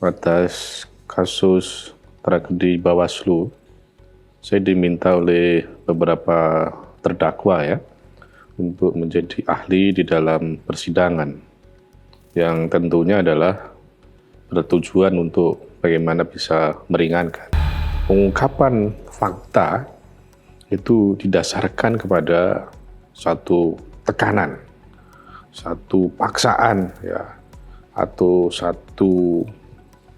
Atas kasus tragedi Bawaslu, saya diminta oleh beberapa terdakwa ya untuk menjadi ahli di dalam persidangan yang tentunya adalah bertujuan untuk bagaimana bisa meringankan. Pengungkapan fakta itu didasarkan kepada satu tekanan, satu paksaan ya, atau satu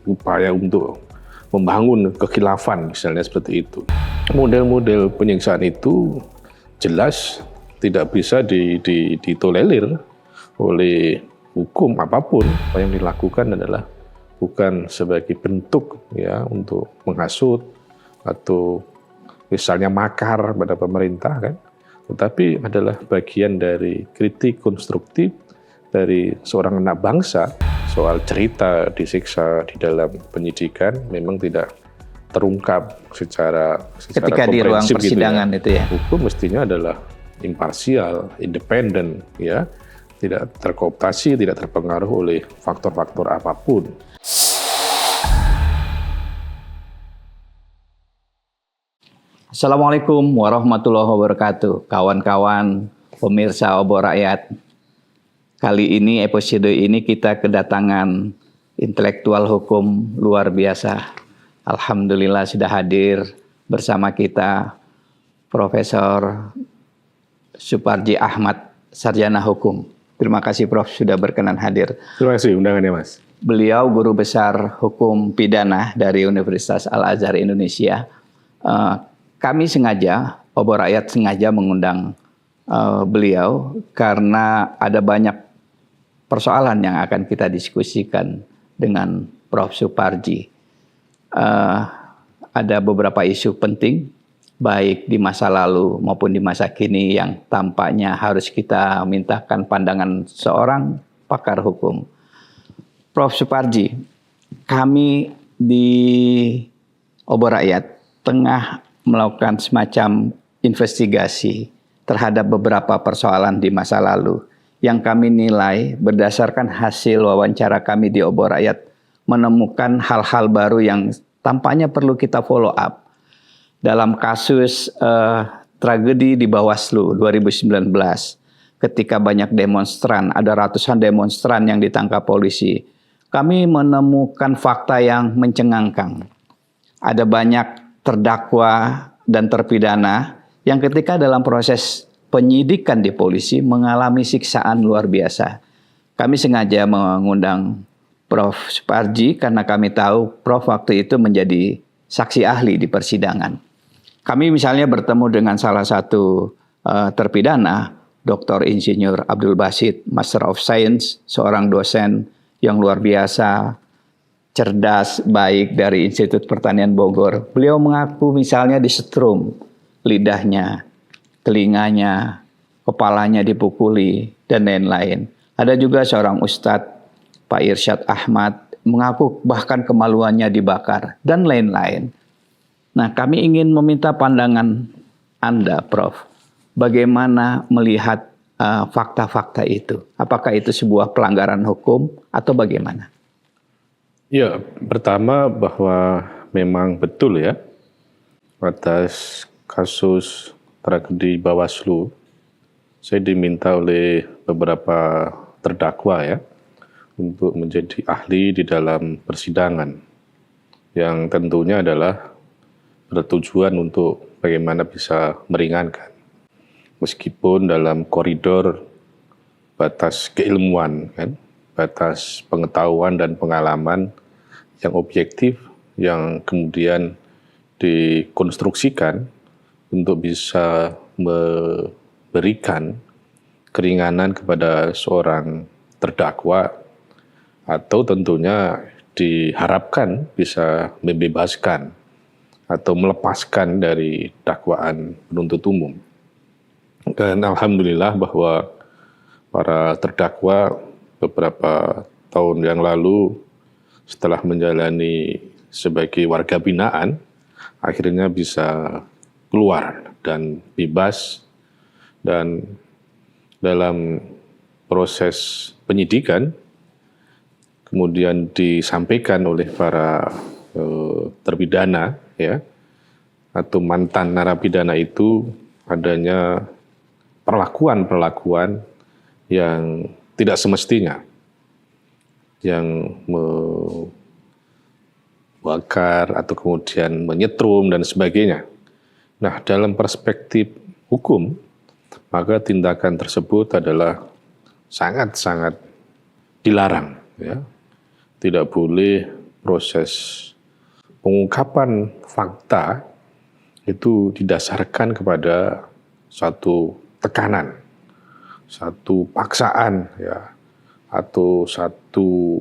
upaya untuk membangun kekhilafan misalnya seperti itu. Model-model penyiksaan itu jelas tidak bisa ditolerir oleh hukum apapun. Apa yang dilakukan adalah bukan sebagai bentuk ya untuk menghasut atau misalnya makar pada pemerintah kan, tetapi adalah bagian dari kritik konstruktif dari seorang anak bangsa soal cerita disiksa di dalam penyidikan memang tidak terungkap secara ketika di ruang persidangan gitu ya. Hukum mestinya adalah imparsial, independen ya, tidak terkooptasi, tidak terpengaruh oleh faktor-faktor apapun. Assalamualaikum warahmatullahi wabarakatuh, kawan-kawan pemirsa Obor Rakyat. Kali ini, episode ini kita kedatangan intelektual hukum luar biasa. Alhamdulillah sudah hadir bersama kita Profesor Suparji Ahmad, Sarjana Hukum. Terima kasih Prof sudah berkenan hadir. Terima kasih undangannya Mas. Beliau guru besar hukum pidana dari Universitas Al-Azhar Indonesia. Kami sengaja, Obor Rakyat sengaja mengundang beliau karena ada banyak persoalan yang akan kita diskusikan dengan Prof. Suparji. Ada beberapa isu penting, baik di masa lalu maupun di masa kini yang tampaknya harus kita mintakan pandangan seorang pakar hukum. Prof. Suparji, kami di Obor Rakyat tengah melakukan semacam investigasi terhadap beberapa persoalan di masa lalu yang kami nilai berdasarkan hasil wawancara kami di Obor Rakyat menemukan hal-hal baru yang tampaknya perlu kita follow up. Dalam kasus tragedi di Bawaslu 2019 ketika banyak demonstran, ada ratusan demonstran yang ditangkap polisi, kami menemukan fakta yang mencengangkan. Ada banyak terdakwa dan terpidana yang ketika dalam proses penyidikan di polisi mengalami siksaan luar biasa. Kami sengaja mengundang Prof. Suparji karena kami tahu Prof. waktu itu menjadi saksi ahli di persidangan. Kami misalnya bertemu dengan salah satu terpidana, Dr. Insinyur Abdul Basit, Master of Science, seorang dosen yang luar biasa, cerdas, baik dari Institut Pertanian Bogor. Beliau mengaku misalnya disetrum lidahnya, telinganya, kepalanya dipukuli, dan lain-lain. Ada juga seorang ustadz, Pak Irsyad Ahmad, mengaku bahkan kemaluannya dibakar, dan lain-lain. Nah, kami ingin meminta pandangan Anda, Prof. Bagaimana melihat fakta-fakta itu? Apakah itu sebuah pelanggaran hukum atau bagaimana? Ya, pertama bahwa memang betul ya, atas kasus tragedi Bawaslu, saya diminta oleh beberapa terdakwa ya untuk menjadi ahli di dalam persidangan yang tentunya adalah bertujuan untuk bagaimana bisa meringankan. Meskipun dalam koridor batas keilmuan kan, batas pengetahuan dan pengalaman yang objektif yang kemudian dikonstruksikan untuk bisa memberikan keringanan kepada seorang terdakwa atau tentunya diharapkan bisa membebaskan atau melepaskan dari dakwaan penuntut umum. Dan alhamdulillah bahwa para terdakwa beberapa tahun yang lalu setelah menjalani sebagai warga binaan akhirnya bisa keluar dan bebas, dan dalam proses penyidikan kemudian disampaikan oleh para terpidana ya atau mantan narapidana itu adanya perlakuan yang tidak semestinya, yang membakar atau kemudian menyetrum dan sebagainya. Nah, dalam perspektif hukum, maka tindakan tersebut adalah sangat-sangat dilarang, ya. Tidak boleh proses pengungkapan fakta itu didasarkan kepada satu tekanan, satu paksaan, ya, atau satu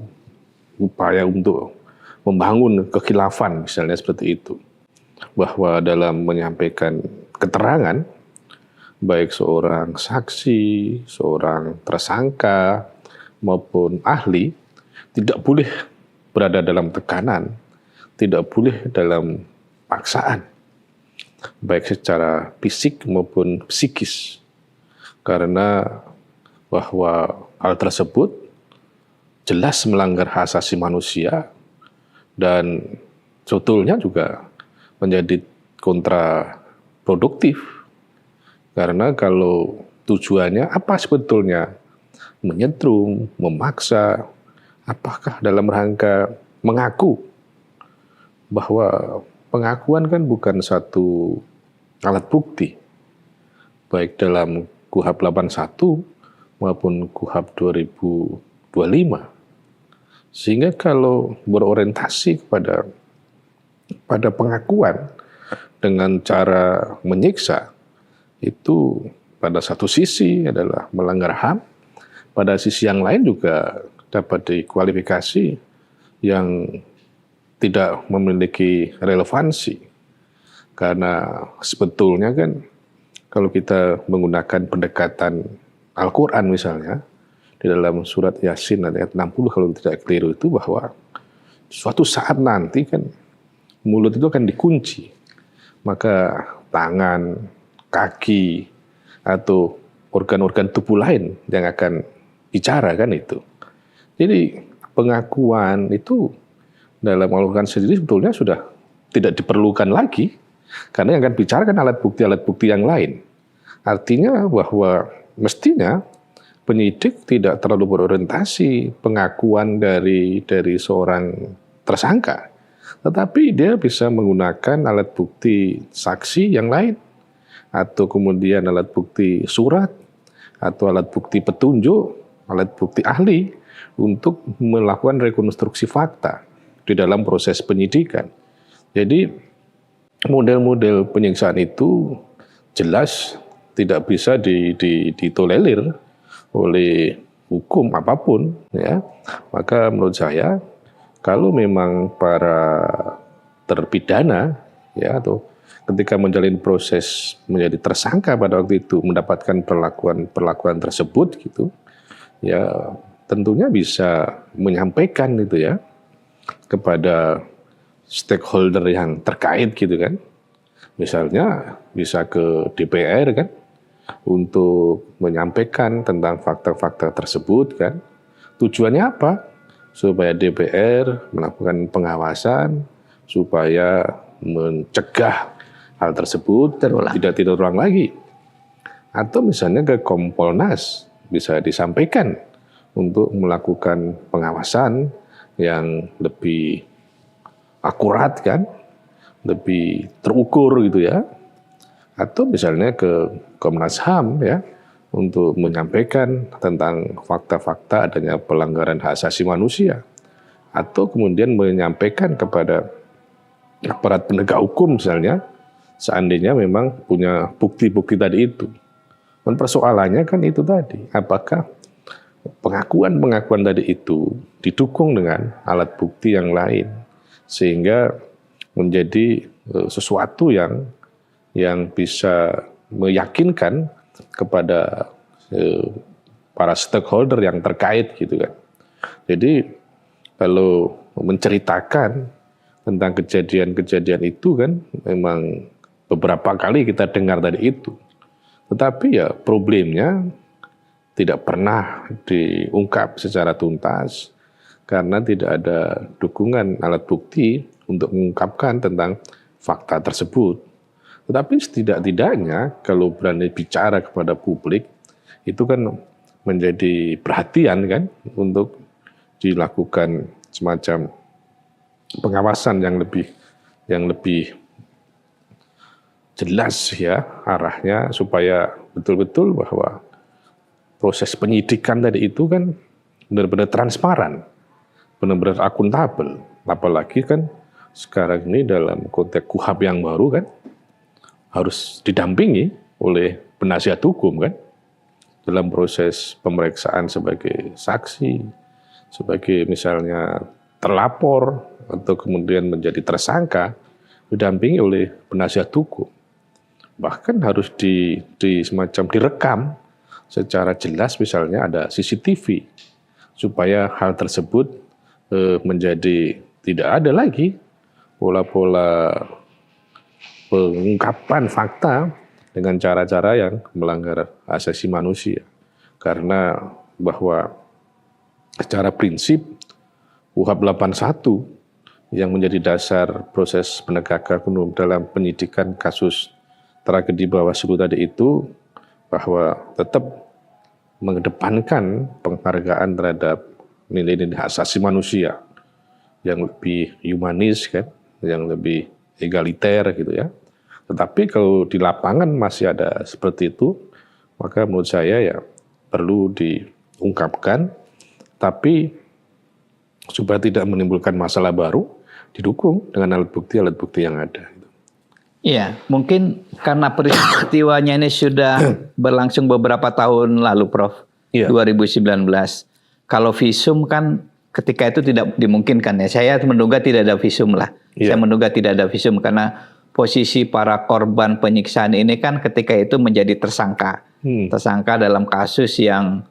upaya untuk membangun kekhilafan, misalnya seperti itu. Bahwa dalam menyampaikan keterangan, baik seorang saksi, seorang tersangka, maupun ahli, tidak boleh berada dalam tekanan, tidak boleh dalam paksaan, baik secara fisik maupun psikis. Karena bahwa hal tersebut jelas melanggar hak asasi manusia dan sebetulnya juga menjadi kontraproduktif. Karena kalau tujuannya apa sebetulnya? Menyetrum, memaksa, apakah dalam rangka mengaku? Bahwa pengakuan kan bukan satu alat bukti. Baik dalam KUHP 81 maupun KUHP 2025. Sehingga kalau berorientasi pada pengakuan dengan cara menyiksa, itu pada satu sisi adalah melanggar HAM, pada sisi yang lain juga dapat dikualifikasi yang tidak memiliki relevansi. Karena sebetulnya kan kalau kita menggunakan pendekatan Al-Quran misalnya, di dalam surat Yasin ayat 60 kalau tidak keliru itu, bahwa suatu saat nanti kan mulut itu akan dikunci. Maka tangan, kaki, atau organ-organ tubuh lain yang akan bicara kan itu. Jadi pengakuan itu dalam Al-Quran sendiri sebetulnya sudah tidak diperlukan lagi, karena yang akan bicara kan alat bukti yang lain. Artinya bahwa mestinya penyidik tidak terlalu berorientasi pengakuan dari seorang tersangka, tetapi dia bisa menggunakan alat bukti saksi yang lain, atau kemudian alat bukti surat, atau alat bukti petunjuk, alat bukti ahli, untuk melakukan rekonstruksi fakta di dalam proses penyidikan. Jadi model-model penyiksaan itu jelas tidak bisa ditolerir oleh hukum apapun, ya. Maka menurut saya kalau memang para terpidana, ya, atau ketika menjalani proses menjadi tersangka pada waktu itu mendapatkan perlakuan tersebut gitu, ya tentunya bisa menyampaikan itu ya kepada stakeholder yang terkait gitu kan. Misalnya bisa ke DPR kan, untuk menyampaikan tentang fakta-fakta tersebut kan. Tujuannya apa? Supaya DPR melakukan pengawasan, supaya mencegah hal tersebut tidak terulang lagi. Atau misalnya ke Kompolnas bisa disampaikan untuk melakukan pengawasan yang lebih akurat kan, lebih terukur gitu ya. Atau misalnya ke Komnas HAM ya, untuk menyampaikan tentang fakta-fakta adanya pelanggaran hak asasi manusia. Atau kemudian menyampaikan kepada aparat penegak hukum misalnya, seandainya memang punya bukti-bukti tadi itu. Dan persoalannya kan itu tadi, apakah pengakuan tadi itu didukung dengan alat bukti yang lain, sehingga menjadi sesuatu yang bisa meyakinkan kepada para stakeholder yang terkait gitu kan. Jadi kalau menceritakan tentang kejadian-kejadian itu kan memang beberapa kali kita dengar tadi itu. Tetapi ya problemnya tidak pernah diungkap secara tuntas, karena tidak ada dukungan alat bukti untuk mengungkapkan tentang fakta tersebut. Tetapi setidak-tidaknya kalau berani bicara kepada publik, itu kan menjadi perhatian kan untuk dilakukan semacam pengawasan yang lebih jelas ya arahnya, supaya betul-betul bahwa proses penyidikan tadi itu kan benar-benar transparan, benar-benar akuntabel. Apalagi kan sekarang ini dalam konteks KUHP yang baru kan harus didampingi oleh penasihat hukum kan dalam proses pemeriksaan sebagai saksi, sebagai misalnya terlapor atau kemudian menjadi tersangka, didampingi oleh penasihat hukum. Bahkan harus semacam direkam secara jelas, misalnya ada CCTV, supaya hal tersebut menjadi tidak ada lagi pola-pola pengungkapan fakta dengan cara-cara yang melanggar asasi manusia. Karena bahwa secara prinsip KUHP 81 yang menjadi dasar proses penegakan hukum dalam penyidikan kasus tragedi Bawaslu tadi itu, bahwa tetap mengedepankan penghargaan terhadap nilai-nilai asasi manusia yang lebih humanis kan, yang lebih egaliter gitu ya. Tetapi kalau di lapangan masih ada seperti itu, maka menurut saya ya perlu diungkapkan, tapi supaya tidak menimbulkan masalah baru, didukung dengan alat bukti yang ada. Iya, mungkin karena peristiwanya ini sudah berlangsung beberapa tahun lalu, Prof. Iya. 2019. Kalau visum kan ketika itu tidak dimungkinkan ya. Saya menduga tidak ada visum lah. Iya. Saya menduga tidak ada visum karena posisi para korban penyiksaan ini kan ketika itu menjadi tersangka. Tersangka dalam kasus yang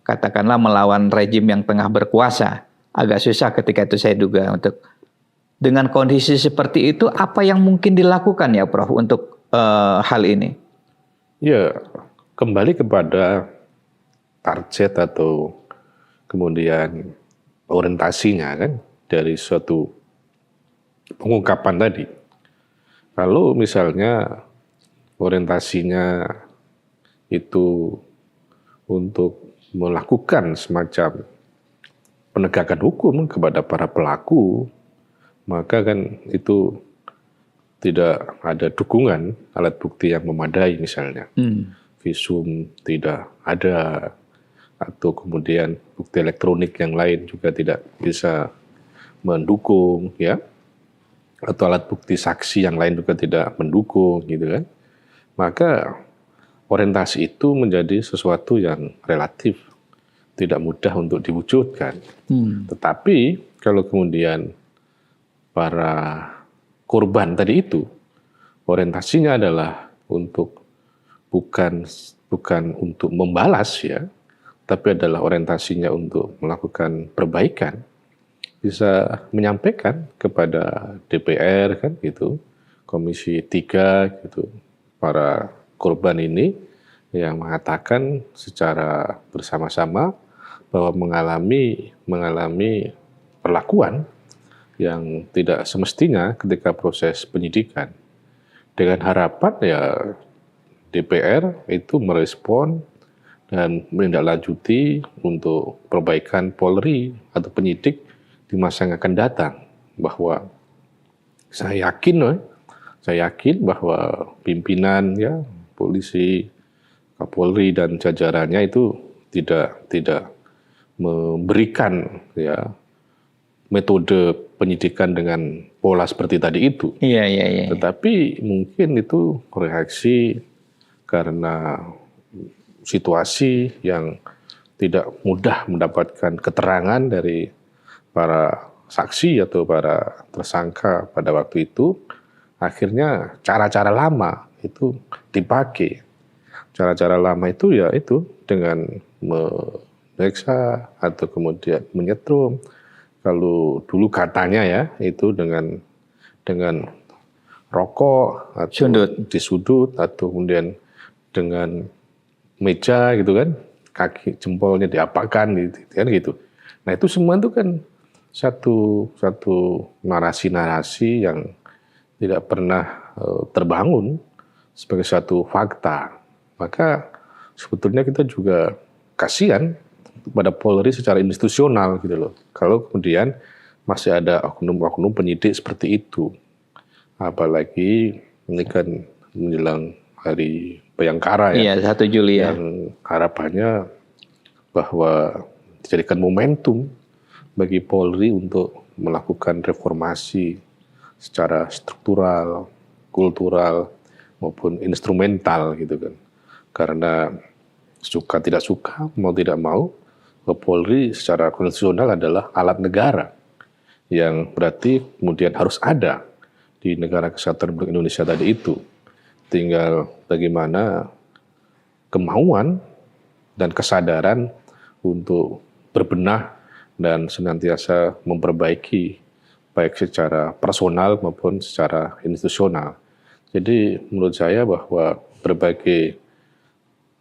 katakanlah melawan rejim yang tengah berkuasa. Agak susah ketika itu saya duga untuk. Dengan kondisi seperti itu, apa yang mungkin dilakukan ya Prof untuk hal ini? Ya, kembali kepada target atau kemudian orientasinya kan dari suatu pengungkapan tadi. Kalau misalnya orientasinya itu untuk melakukan semacam penegakan hukum kepada para pelaku, maka kan itu tidak ada dukungan alat bukti yang memadai misalnya. Visum tidak ada, atau kemudian bukti elektronik yang lain juga tidak bisa mendukung ya. Atau alat bukti saksi yang lain juga tidak mendukung gitu kan. Maka orientasi itu menjadi sesuatu yang relatif tidak mudah untuk diwujudkan. Tetapi kalau kemudian para korban tadi itu orientasinya adalah untuk bukan untuk membalas ya, tapi adalah orientasinya untuk melakukan perbaikan, bisa menyampaikan kepada DPR kan gitu, Komisi 3 gitu, para korban ini yang mengatakan secara bersama-sama bahwa mengalami perlakuan yang tidak semestinya ketika proses penyidikan. Dengan harapan ya DPR itu merespon dan menindaklanjuti untuk perbaikan Polri atau penyidik di masa yang akan datang. Bahwa saya yakin bahwa pimpinan ya polisi, Kapolri dan jajarannya itu tidak memberikan ya metode penyidikan dengan pola seperti tadi itu. Iya. Tetapi mungkin itu reaksi karena situasi yang tidak mudah mendapatkan keterangan dari para saksi atau para tersangka pada waktu itu. Akhirnya cara-cara lama itu dipakai. Cara-cara lama itu ya itu dengan memeriksa atau kemudian menyetrum. Kalau dulu katanya ya itu dengan rokok atau di sudut atau kemudian dengan meja gitu kan, kaki jempolnya diapakan gitu kan gitu. Nah itu semua itu kan satu narasi-narasi yang tidak pernah terbangun sebagai satu fakta. Maka sebetulnya kita juga kasihan kepada Polri secara institusional gitu loh. Kalau kemudian masih ada oknum-oknum penyidik seperti itu. Apalagi ini kan menjelang Hari Bayangkara ya. Iya, 1 Juli ya. Yang harapannya bahwa dijadikan momentum bagi Polri untuk melakukan reformasi secara struktural, kultural, maupun instrumental gitu kan. Karena suka tidak suka, mau tidak mau, Polri secara konstitusional adalah alat negara yang berarti kemudian harus ada di negara kesatuan Republik Indonesia tadi itu. Tinggal bagaimana kemauan dan kesadaran untuk berbenah dan senantiasa memperbaiki baik secara personal maupun secara institusional. Jadi menurut saya bahwa berbagai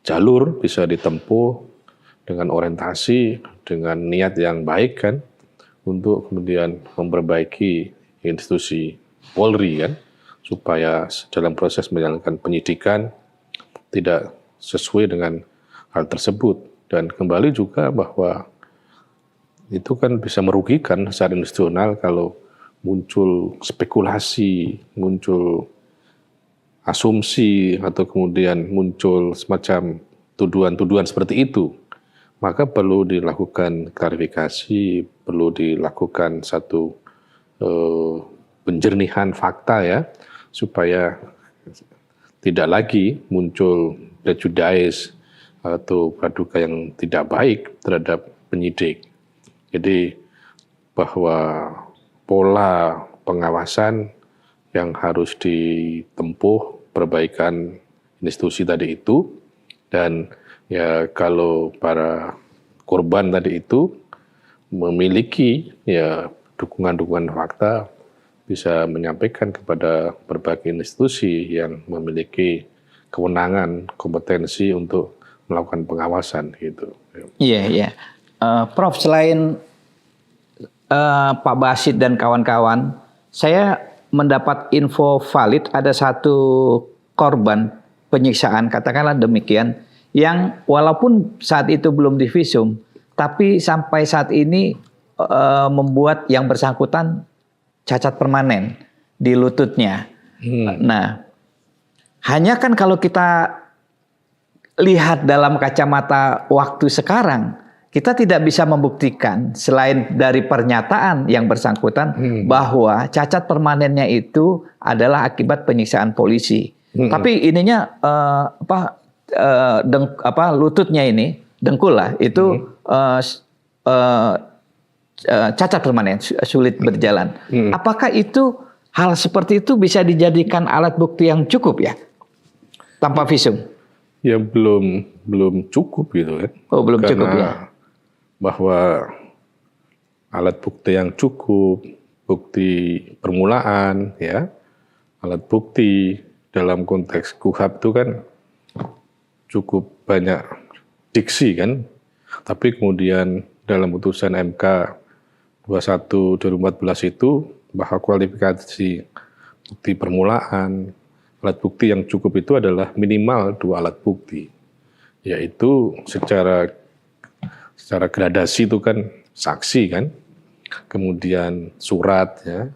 jalur bisa ditempuh dengan orientasi, dengan niat yang baik kan, untuk kemudian memperbaiki institusi Polri kan, supaya dalam proses menjalankan penyidikan tidak sesuai dengan hal tersebut. Dan kembali juga bahwa itu kan bisa merugikan secara institusional kalau muncul spekulasi, muncul asumsi, atau kemudian muncul semacam tuduhan-tuduhan seperti itu. Maka perlu dilakukan klarifikasi, perlu dilakukan satu penjernihan fakta ya, supaya tidak lagi muncul prejudice atau praduga yang tidak baik terhadap penyidik. Jadi bahwa pola pengawasan yang harus ditempuh perbaikan institusi tadi itu, dan ya kalau para korban tadi itu memiliki ya dukungan-dukungan fakta, bisa menyampaikan kepada berbagai institusi yang memiliki kewenangan, kompetensi untuk melakukan pengawasan gitu. Iya, iya. Prof, selain Pak Basit dan kawan-kawan, saya mendapat info valid ada satu korban penyiksaan, katakanlah demikian, yang walaupun saat itu belum divisum, tapi sampai saat ini membuat yang bersangkutan cacat permanen di lututnya. Nah, hanya kan kalau kita lihat dalam kacamata waktu sekarang, kita tidak bisa membuktikan selain dari pernyataan yang bersangkutan bahwa cacat permanennya itu adalah akibat penyiksaan polisi. Tapi ininya lututnya ini, dengkul lah, itu cacat permanen, sulit berjalan. Apakah itu hal seperti itu bisa dijadikan alat bukti yang cukup ya, tanpa visum? Ya belum cukup gitu kan. Oh, belum karena cukup ya. Bahwa alat bukti yang cukup, bukti permulaan ya, alat bukti dalam konteks KUHP itu kan cukup banyak diksi kan. Tapi kemudian dalam putusan MK 21 2014 itu bahwa kualifikasi bukti permulaan, alat bukti yang cukup itu adalah minimal 2 alat bukti, yaitu secara gradasi itu kan saksi kan, kemudian surat ya,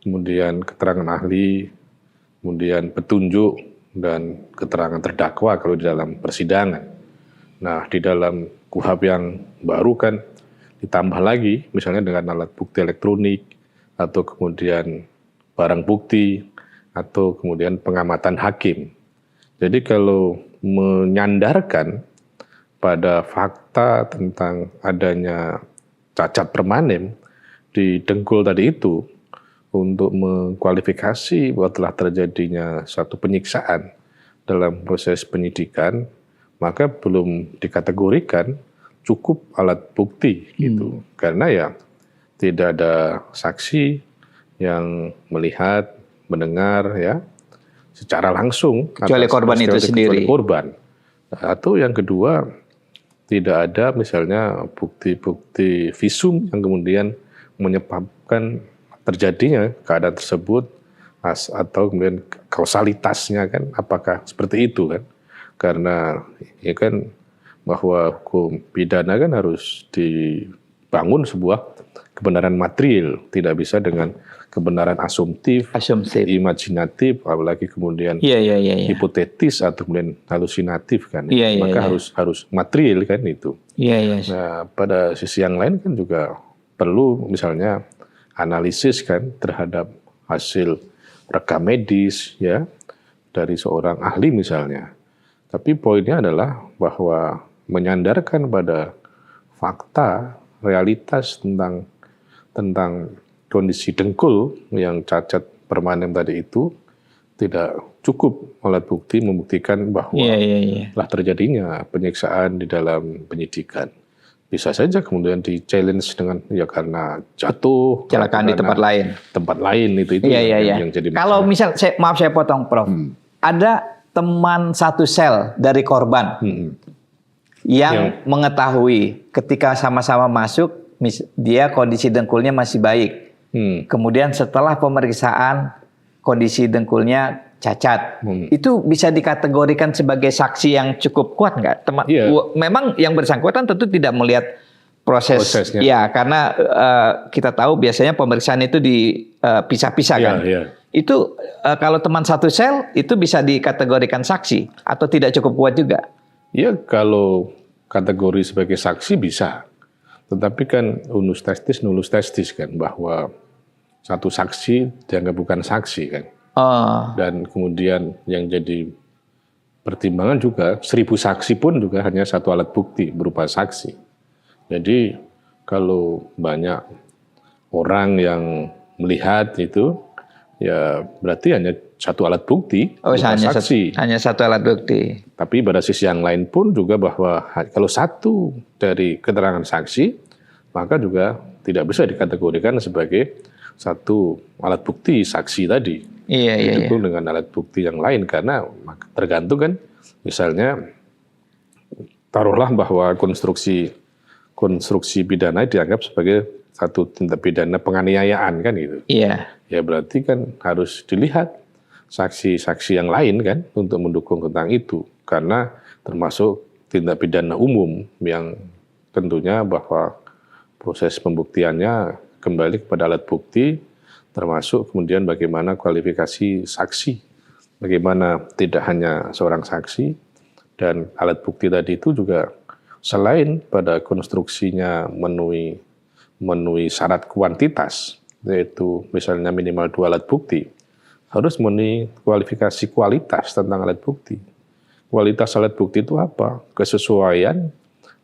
kemudian keterangan ahli, kemudian petunjuk dan keterangan terdakwa kalau di dalam persidangan. Nah di dalam KUHP yang baru kan ditambah lagi misalnya dengan alat bukti elektronik, atau kemudian barang bukti, atau kemudian pengamatan hakim. Jadi kalau menyandarkan pada fakta tentang adanya cacat permanen di dengkul tadi itu untuk mengkualifikasi bahwa telah terjadinya suatu penyiksaan dalam proses penyidikan, maka belum dikategorikan cukup alat bukti gitu. Karena ya tidak ada saksi yang melihat, mendengar ya secara langsung Kecuali korban itu sendiri. Korban. Atau yang kedua, tidak ada misalnya bukti-bukti visum yang kemudian menyebabkan terjadinya keadaan tersebut atau kemudian kausalitasnya kan apakah seperti itu kan, karena ya kan bahwa hukum pidana kan harus dibangun sebuah kebenaran material, tidak bisa dengan kebenaran asumtif, imajinatif, apalagi kemudian hipotetis atau kemudian halusinatif kan. Maka harus material kan itu. Nah, pada sisi yang lain kan juga perlu misalnya analisis kan terhadap hasil rekam medis ya dari seorang ahli misalnya. Tapi poinnya adalah bahwa menyandarkan pada fakta, realitas tentang kondisi dengkul yang cacat permanen tadi itu tidak cukup alat bukti membuktikan bahwa telah terjadinya penyiksaan di dalam penyidikan. Bisa saja kemudian di-challenge dengan ya karena jatuh, kecelakaan di tempat lain. Tempat lain itu yang jadi masalah. Kalau misal maaf saya potong Prof. Ada teman satu sel dari korban yang mengetahui ketika sama-sama masuk dia kondisi dengkulnya masih baik. Kemudian setelah pemeriksaan kondisi dengkulnya cacat, itu bisa dikategorikan sebagai saksi yang cukup kuat nggak? Memang yang bersangkutan tentu tidak melihat prosesnya. Ya, karena kita tahu biasanya pemeriksaan itu dipisah-pisah kan. Itu kalau teman satu sel itu bisa dikategorikan saksi atau tidak cukup kuat juga? Ya, kalau kategori sebagai saksi bisa. Tetapi kan unus testis nullus testis kan, bahwa satu saksi dianggap bukan saksi kan. Dan kemudian yang jadi pertimbangan juga 1000 saksi pun juga hanya satu alat bukti berupa saksi. Jadi kalau banyak orang yang melihat itu ya berarti hanya satu alat bukti berupa saksi. Hanya satu alat bukti. Tapi pada sisi yang lain pun juga bahwa kalau satu dari keterangan saksi maka juga tidak bisa dikategorikan sebagai satu alat bukti saksi tadi. Didukung dengan alat bukti yang lain karena tergantung kan, misalnya taruhlah bahwa konstruksi pidana dianggap sebagai satu tindak pidana penganiayaan kan gitu. Ya berarti kan harus dilihat saksi-saksi yang lain kan untuk mendukung tentang itu, karena termasuk tindak pidana umum yang tentunya bahwa proses pembuktiannya kembali kepada alat bukti, termasuk kemudian bagaimana kualifikasi saksi, bagaimana tidak hanya seorang saksi, dan alat bukti tadi itu juga selain pada konstruksinya memenuhi syarat kuantitas, yaitu misalnya minimal 2 alat bukti, harus memenuhi kualifikasi kualitas tentang alat bukti. Kualitas alat bukti itu apa? Kesesuaian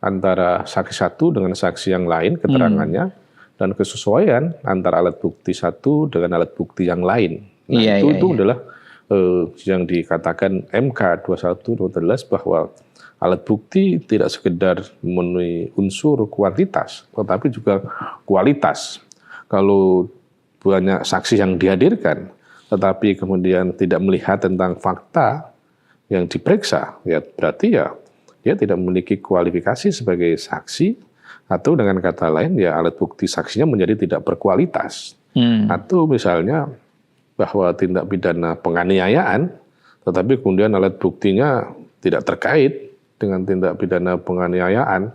antara saksi satu dengan saksi yang lain keterangannya, dan kesesuaian antara alat bukti satu dengan alat bukti yang lain. Nah, itu adalah yang dikatakan MK 21/2012 bahwa alat bukti tidak sekedar memenuhi unsur kuantitas, tetapi juga kualitas. Kalau banyak saksi yang dihadirkan, tetapi kemudian tidak melihat tentang fakta yang diperiksa, ya berarti ya dia tidak memiliki kualifikasi sebagai saksi, atau dengan kata lain ya alat bukti saksinya menjadi tidak berkualitas. Atau misalnya bahwa tindak pidana penganiayaan, tetapi kemudian alat buktinya tidak terkait dengan tindak pidana penganiayaan,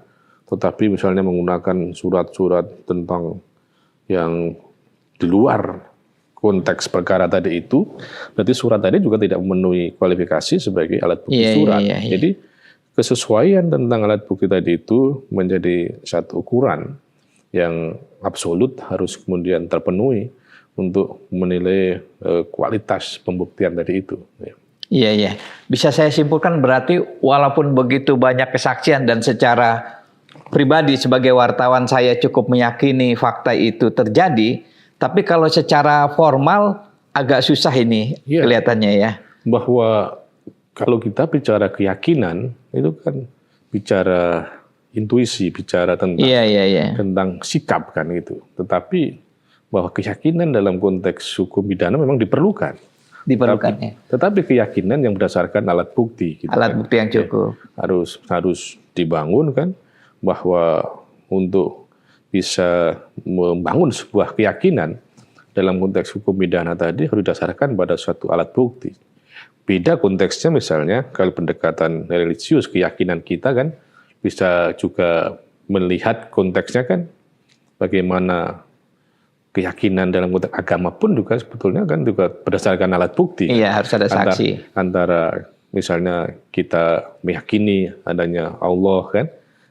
tetapi misalnya menggunakan surat-surat tentang yang di luar konteks perkara tadi itu, berarti surat tadi juga tidak memenuhi kualifikasi sebagai alat bukti surat. Jadi kesesuaian tentang alat bukti tadi itu menjadi satu ukuran yang absolut harus kemudian terpenuhi untuk menilai kualitas pembuktian tadi itu. Iya. Bisa saya simpulkan berarti walaupun begitu banyak kesaksian dan secara pribadi sebagai wartawan saya cukup meyakini fakta itu terjadi, tapi kalau secara formal agak susah ini kelihatannya ya. Bahwa kalau kita bicara keyakinan, itu kan bicara intuisi, bicara tentang tentang sikap kan itu. Tetapi bahwa keyakinan dalam konteks hukum pidana memang diperlukan. Tetapi keyakinan yang berdasarkan alat bukti. Gitu alat bukti yang cukup. Harus dibangun kan bahwa untuk bisa membangun sebuah keyakinan dalam konteks hukum pidana tadi harus didasarkan pada suatu alat bukti. Beda konteksnya misalnya kalau pendekatan religius, keyakinan kita kan bisa juga melihat konteksnya kan bagaimana keyakinan dalam konteks agama pun juga sebetulnya kan juga berdasarkan alat bukti. Iya, harus ada saksi. Antara misalnya kita meyakini adanya Allah kan,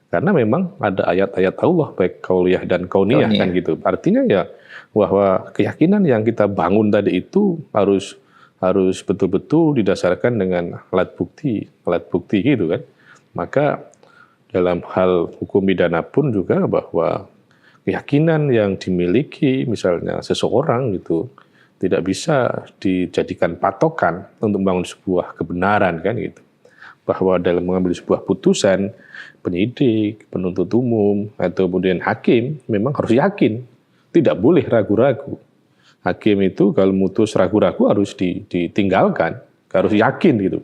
karena memang ada ayat-ayat Allah baik kauliyah dan kauniyah kan gitu. Artinya ya bahwa keyakinan yang kita bangun tadi itu harus betul-betul didasarkan dengan alat bukti gitu kan. Maka dalam hal hukum pidana pun juga bahwa keyakinan yang dimiliki misalnya seseorang gitu tidak bisa dijadikan patokan untuk membangun sebuah kebenaran kan gitu. Bahwa dalam mengambil sebuah putusan penyidik, penuntut umum atau kemudian hakim memang harus yakin, tidak boleh ragu-ragu. Hakim itu kalau mutus ragu-ragu harus ditinggalkan, harus yakin gitu.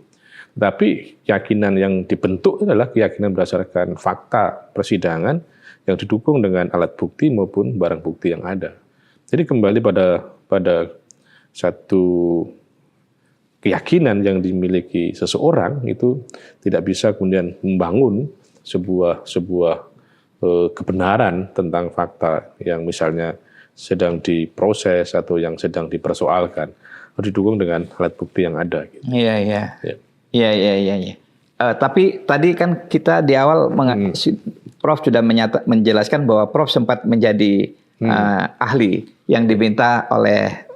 Tapi keyakinan yang dibentuk adalah keyakinan berdasarkan fakta persidangan yang didukung dengan alat bukti maupun barang bukti yang ada. Jadi kembali pada satu keyakinan yang dimiliki seseorang itu tidak bisa kemudian membangun sebuah kebenaran tentang fakta yang misalnya sedang diproses atau yang sedang dipersoalkan, harus didukung dengan alat bukti yang ada. Gitu. Iya. Tapi tadi kan kita di awal Prof sudah menjelaskan bahwa Prof sempat menjadi ahli yang diminta oleh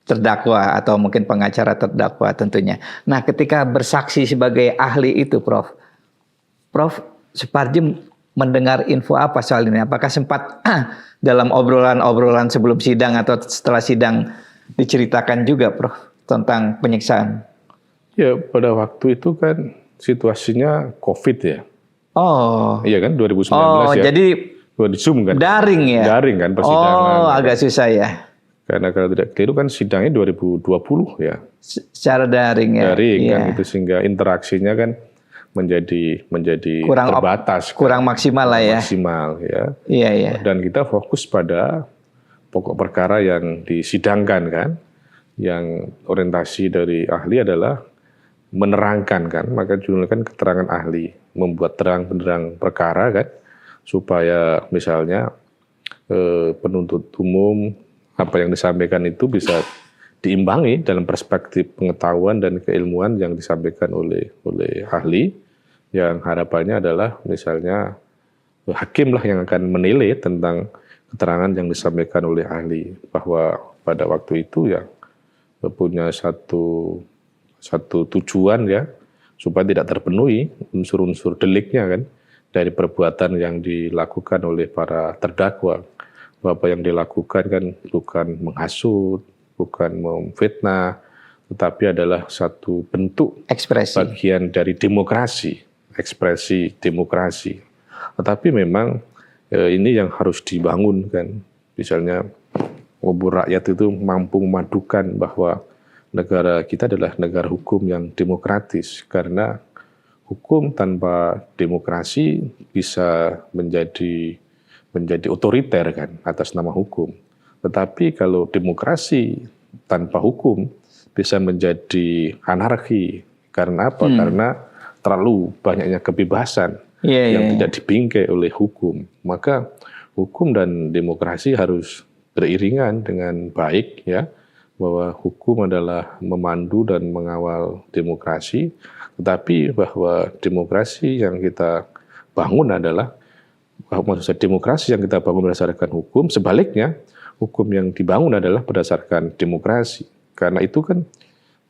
terdakwa atau mungkin pengacara terdakwa tentunya. Nah, ketika bersaksi sebagai ahli itu, Prof Suparji mendengar info apa soal ini? Apakah sempat dalam obrolan sebelum sidang atau setelah sidang diceritakan juga, Prof, tentang penyiksaan? Ya, pada waktu itu kan situasinya COVID ya. Oh. Iya kan, 2019 ya. Jadi di Zoom kan. Daring ya? Daring kan persidangan. Oh, agak susah ya. Karena kalau tidak keliru kan sidangnya 2020 ya. Secara daring ya. Daring kan itu sehingga interaksinya kan menjadi terbatas. Kurang maksimal lah ya. Maksimal ya. Iya. Dan kita fokus pada pokok perkara yang disidangkan kan. Yang orientasi dari ahli adalah menerangkan kan, maka judulnya kan keterangan ahli, membuat terang benderang perkara kan, supaya misalnya penuntut umum apa yang disampaikan itu bisa diimbangi dalam perspektif pengetahuan dan keilmuan yang disampaikan oleh ahli, yang harapannya adalah misalnya hakim lah yang akan menilai tentang keterangan yang disampaikan oleh ahli, bahwa pada waktu itu ya punya satu tujuan ya, supaya tidak terpenuhi unsur-unsur deliknya kan dari perbuatan yang dilakukan oleh para terdakwa. Apa yang dilakukan kan bukan menghasut, bukan memfitnah, tetapi adalah satu bentuk ekspresi bagian dari demokrasi, ekspresi demokrasi. Tetapi memang ini yang harus dibangun kan, misalnya obor rakyat itu mampu memadukan bahwa negara kita adalah negara hukum yang demokratis, karena hukum tanpa demokrasi bisa menjadi otoriter kan atas nama hukum. Tetapi kalau demokrasi tanpa hukum bisa menjadi anarki. Karena apa? Karena terlalu banyaknya kebebasan yang tidak dibingkai oleh hukum. Maka hukum dan demokrasi harus beriringan dengan baik ya, bahwa hukum adalah memandu dan mengawal demokrasi, tetapi bahwa demokrasi yang kita bangun adalah, maksudnya demokrasi yang kita bangun berdasarkan hukum, sebaliknya hukum yang dibangun adalah berdasarkan demokrasi. Karena itu kan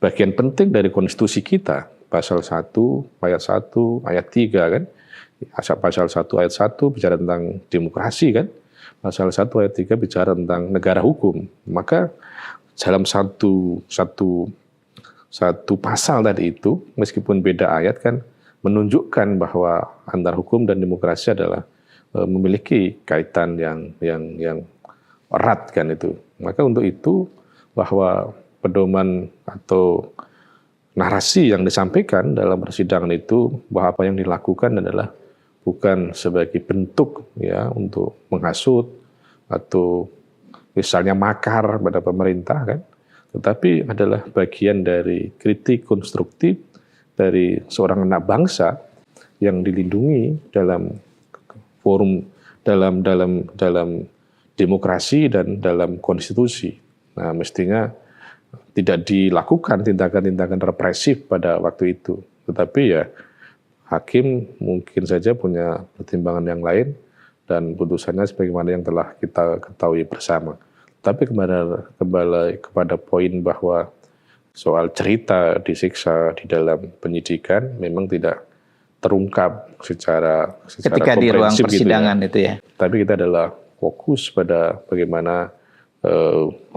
bagian penting dari konstitusi kita, pasal 1, ayat 1, ayat 3 kan, pasal 1 ayat 1 bicara tentang demokrasi kan, pasal 1 ayat 3 bicara tentang negara hukum. Maka dalam satu pasal tadi itu, meskipun beda ayat kan, menunjukkan bahwa antara hukum dan demokrasi adalah memiliki kaitan yang erat kan itu. Maka untuk itu bahwa pedoman atau narasi yang disampaikan dalam persidangan itu, bahwa apa yang dilakukan adalah bukan sebagai bentuk ya untuk menghasut atau misalnya makar pada pemerintah kan, tetapi adalah bagian dari kritik konstruktif dari seorang anak bangsa yang dilindungi dalam forum dalam demokrasi dan dalam konstitusi. Nah, mestinya tidak dilakukan tindakan-tindakan represif pada waktu itu. Tetapi ya hakim mungkin saja punya pertimbangan yang lain dan putusannya sebagaimana yang telah kita ketahui bersama. Tapi kembali kepada poin bahwa soal cerita disiksa di dalam penyidikan memang tidak terungkap secara ketika di ruang komprehensif persidangan gitu ya. itu ya. Tapi kita adalah fokus pada bagaimana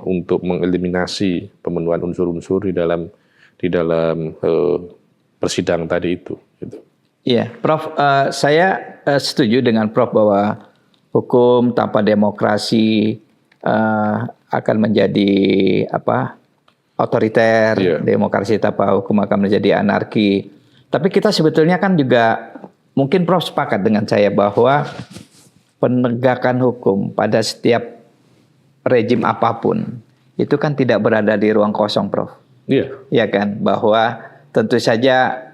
untuk mengeliminasi pemenuhan unsur-unsur di dalam persidangan tadi itu. Gitu. Iya, Prof. Saya setuju dengan Prof. bahwa hukum tanpa demokrasi akan menjadi otoriter, Iya. demokrasi tanpa hukum akan menjadi anarki. Tapi kita sebetulnya kan juga mungkin Prof. sepakat dengan saya bahwa penegakan hukum pada setiap rejim apapun itu kan tidak berada di ruang kosong, Prof. Iya. Ya kan, bahwa tentu saja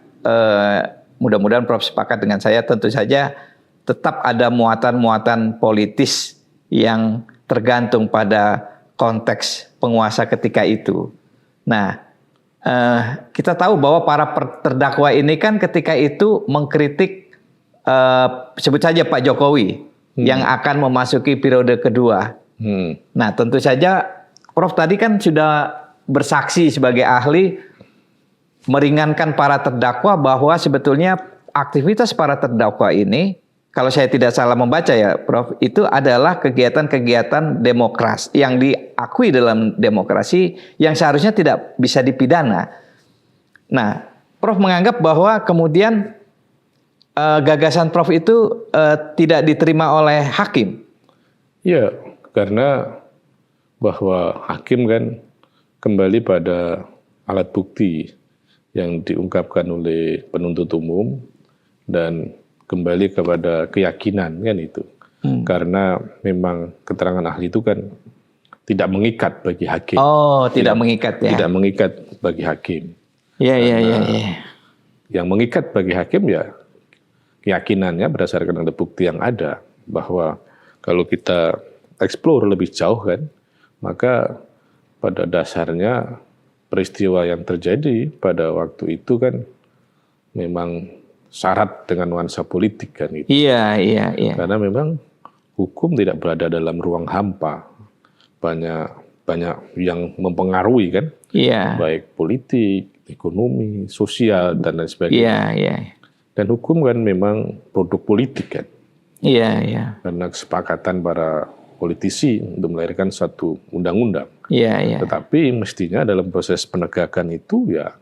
mudah-mudahan Prof. sepakat dengan saya, tentu saja tetap ada muatan-muatan politis yang tergantung pada konteks penguasa ketika itu. Nah, kita tahu bahwa para terdakwa ini kan ketika itu mengkritik sebut saja Pak Jokowi yang akan memasuki periode kedua. Nah, tentu saja Prof tadi kan sudah bersaksi sebagai ahli meringankan para terdakwa bahwa sebetulnya aktivitas para terdakwa ini, kalau saya tidak salah membaca ya Prof, itu adalah kegiatan-kegiatan demokrasi yang diakui dalam demokrasi yang seharusnya tidak bisa dipidana. Nah, Prof menganggap bahwa kemudian gagasan Prof itu tidak diterima oleh hakim. Iya, karena bahwa hakim kan kembali pada alat bukti yang diungkapkan oleh penuntut umum dan kembali kepada keyakinan kan itu. Karena memang keterangan ahli itu kan tidak mengikat bagi hakim. Oh, tidak mengikat ya. Tidak mengikat bagi hakim. Iya. Yang mengikat bagi hakim ya keyakinannya berdasarkan alat bukti yang ada, bahwa kalau kita explore lebih jauh kan, maka pada dasarnya peristiwa yang terjadi pada waktu itu kan memang syarat dengan nuansa politik kan itu. Iya. Karena memang hukum tidak berada dalam ruang hampa. Banyak yang mempengaruhi kan. Iya. Baik politik, ekonomi, sosial dan lain sebagainya. Iya. Dan hukum kan memang produk politik kan. Iya. Karena kesepakatan para politisi untuk melahirkan satu undang-undang. Iya. Tetapi mestinya dalam proses penegakan itu ya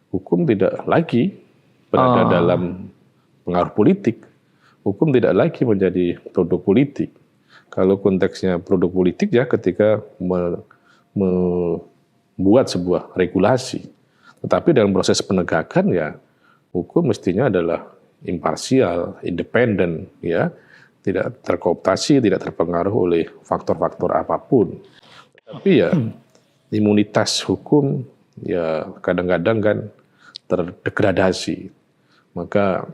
hukum tidak lagi berada dalam pengaruh politik. Hukum tidak lagi menjadi produk politik. Kalau konteksnya produk politik ya ketika membuat sebuah regulasi. Tetapi dalam proses penegakan ya hukum mestinya adalah imparsial, independen, ya, tidak terkooptasi, tidak terpengaruh oleh faktor-faktor apapun. Tapi ya imunitas hukum ya kadang-kadang kan terdegradasi. Maka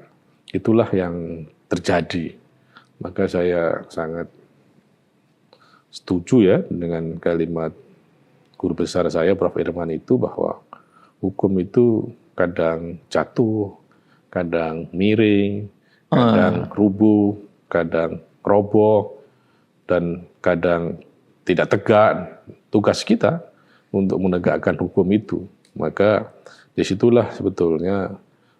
itulah yang terjadi. Maka saya sangat setuju ya dengan kalimat guru besar saya Prof. Irman itu, bahwa hukum itu kadang jatuh, kadang miring, kadang rubuh, kadang roboh, dan kadang tidak tegak. Tugas kita untuk menegakkan hukum itu. Maka disitulah sebetulnya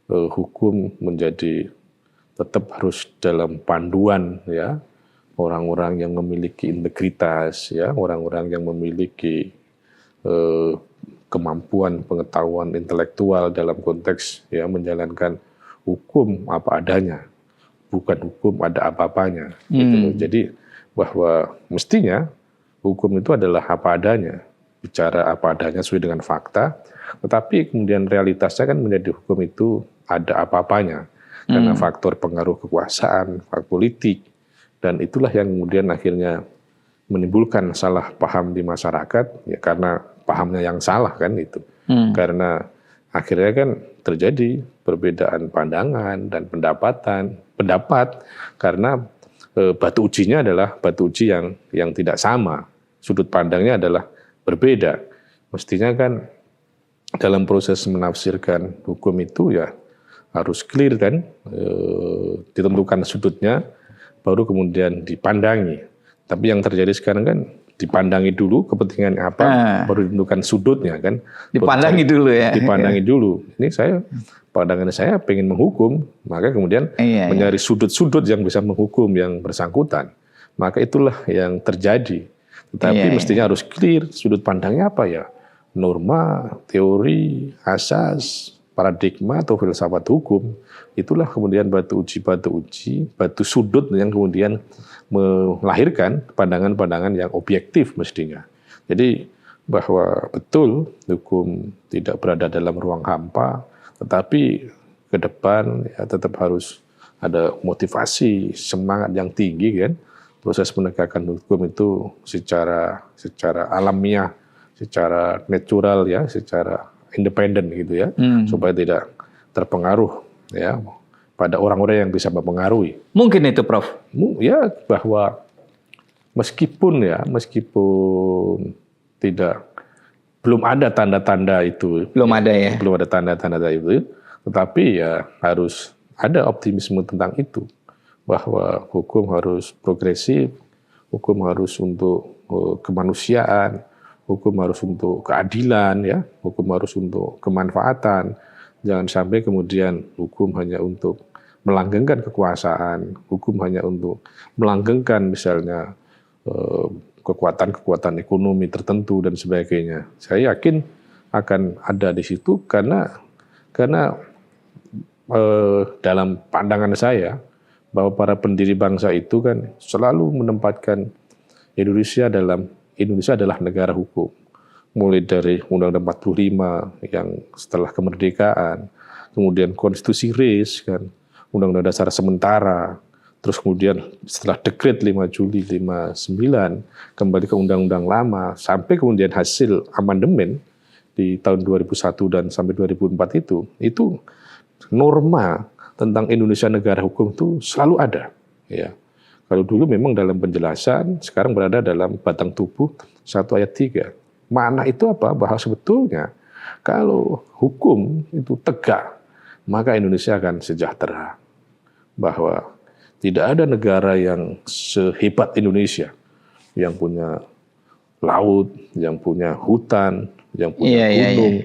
hukum menjadi tetap harus dalam panduan ya orang-orang yang memiliki integritas, ya orang-orang yang memiliki kemampuan pengetahuan intelektual dalam konteks ya menjalankan hukum apa adanya, bukan hukum ada apa-apanya. Gitu. Jadi bahwa mestinya hukum itu adalah apa adanya, bicara apa adanya sesuai dengan fakta, tetapi kemudian realitasnya kan menjadi hukum itu ada apa-apanya. karena faktor pengaruh kekuasaan, faktor politik, dan itulah yang kemudian akhirnya menimbulkan salah paham di masyarakat, ya karena pahamnya yang salah kan itu. Karena akhirnya kan terjadi perbedaan pandangan dan pendapat karena batu ujinya adalah batu uji yang tidak sama, sudut pandangnya adalah berbeda. Mestinya kan dalam proses menafsirkan hukum itu ya harus clear kan, ditentukan sudutnya, baru kemudian dipandangi. Tapi yang terjadi sekarang kan dipandangi dulu kepentingan apa, baru ditentukan sudutnya kan. Dipandangi dulu ya. Dipandangi dulu. Ini pandangan saya pengen menghukum, maka kemudian mencari sudut-sudut yang bisa menghukum yang bersangkutan. Maka itulah yang terjadi. Tetapi mestinya harus clear sudut pandangnya apa ya. Norma, teori, asas, paradigma atau filsafat hukum, itulah kemudian batu sudut yang kemudian melahirkan pandangan-pandangan yang objektif mestinya. Jadi bahwa betul hukum tidak berada dalam ruang hampa, tetapi ke depan ya tetap harus ada motivasi, semangat yang tinggi kan. Proses penegakan hukum itu secara alamiah, secara natural ya, secara independen gitu ya, supaya tidak terpengaruh ya pada orang-orang yang bisa mempengaruhi. Mungkin itu, Prof. Ya, bahwa meskipun belum ada tanda-tanda itu. Belum ada ya. Belum ada tanda-tanda itu, tetapi ya harus ada optimisme tentang itu, bahwa hukum harus progresif, hukum harus untuk kemanusiaan, hukum harus untuk keadilan ya, hukum harus untuk kemanfaatan. Jangan sampai kemudian hukum hanya untuk melanggengkan kekuasaan, hukum hanya untuk melanggengkan misalnya kekuatan-kekuatan ekonomi tertentu dan sebagainya. Saya yakin akan ada di situ karena dalam pandangan saya bahwa para pendiri bangsa itu kan selalu menempatkan Indonesia adalah negara hukum. Mulai dari Undang-Undang 45 yang setelah kemerdekaan, kemudian Konstitusi RIS kan, Undang-Undang Dasar sementara, terus kemudian setelah Dekret 5 Juli 59 kembali ke Undang-Undang lama, sampai kemudian hasil amandemen di tahun 2001 dan sampai 2004 itu norma tentang Indonesia negara hukum itu selalu ada. Ya. Kalau dulu memang dalam penjelasan, sekarang berada dalam batang tubuh 1 ayat 3. Makna itu apa? Bahwa sebetulnya kalau hukum itu tegak, maka Indonesia akan sejahtera. Bahwa tidak ada negara yang sehebat Indonesia, yang punya laut, yang punya hutan, yang punya gunung,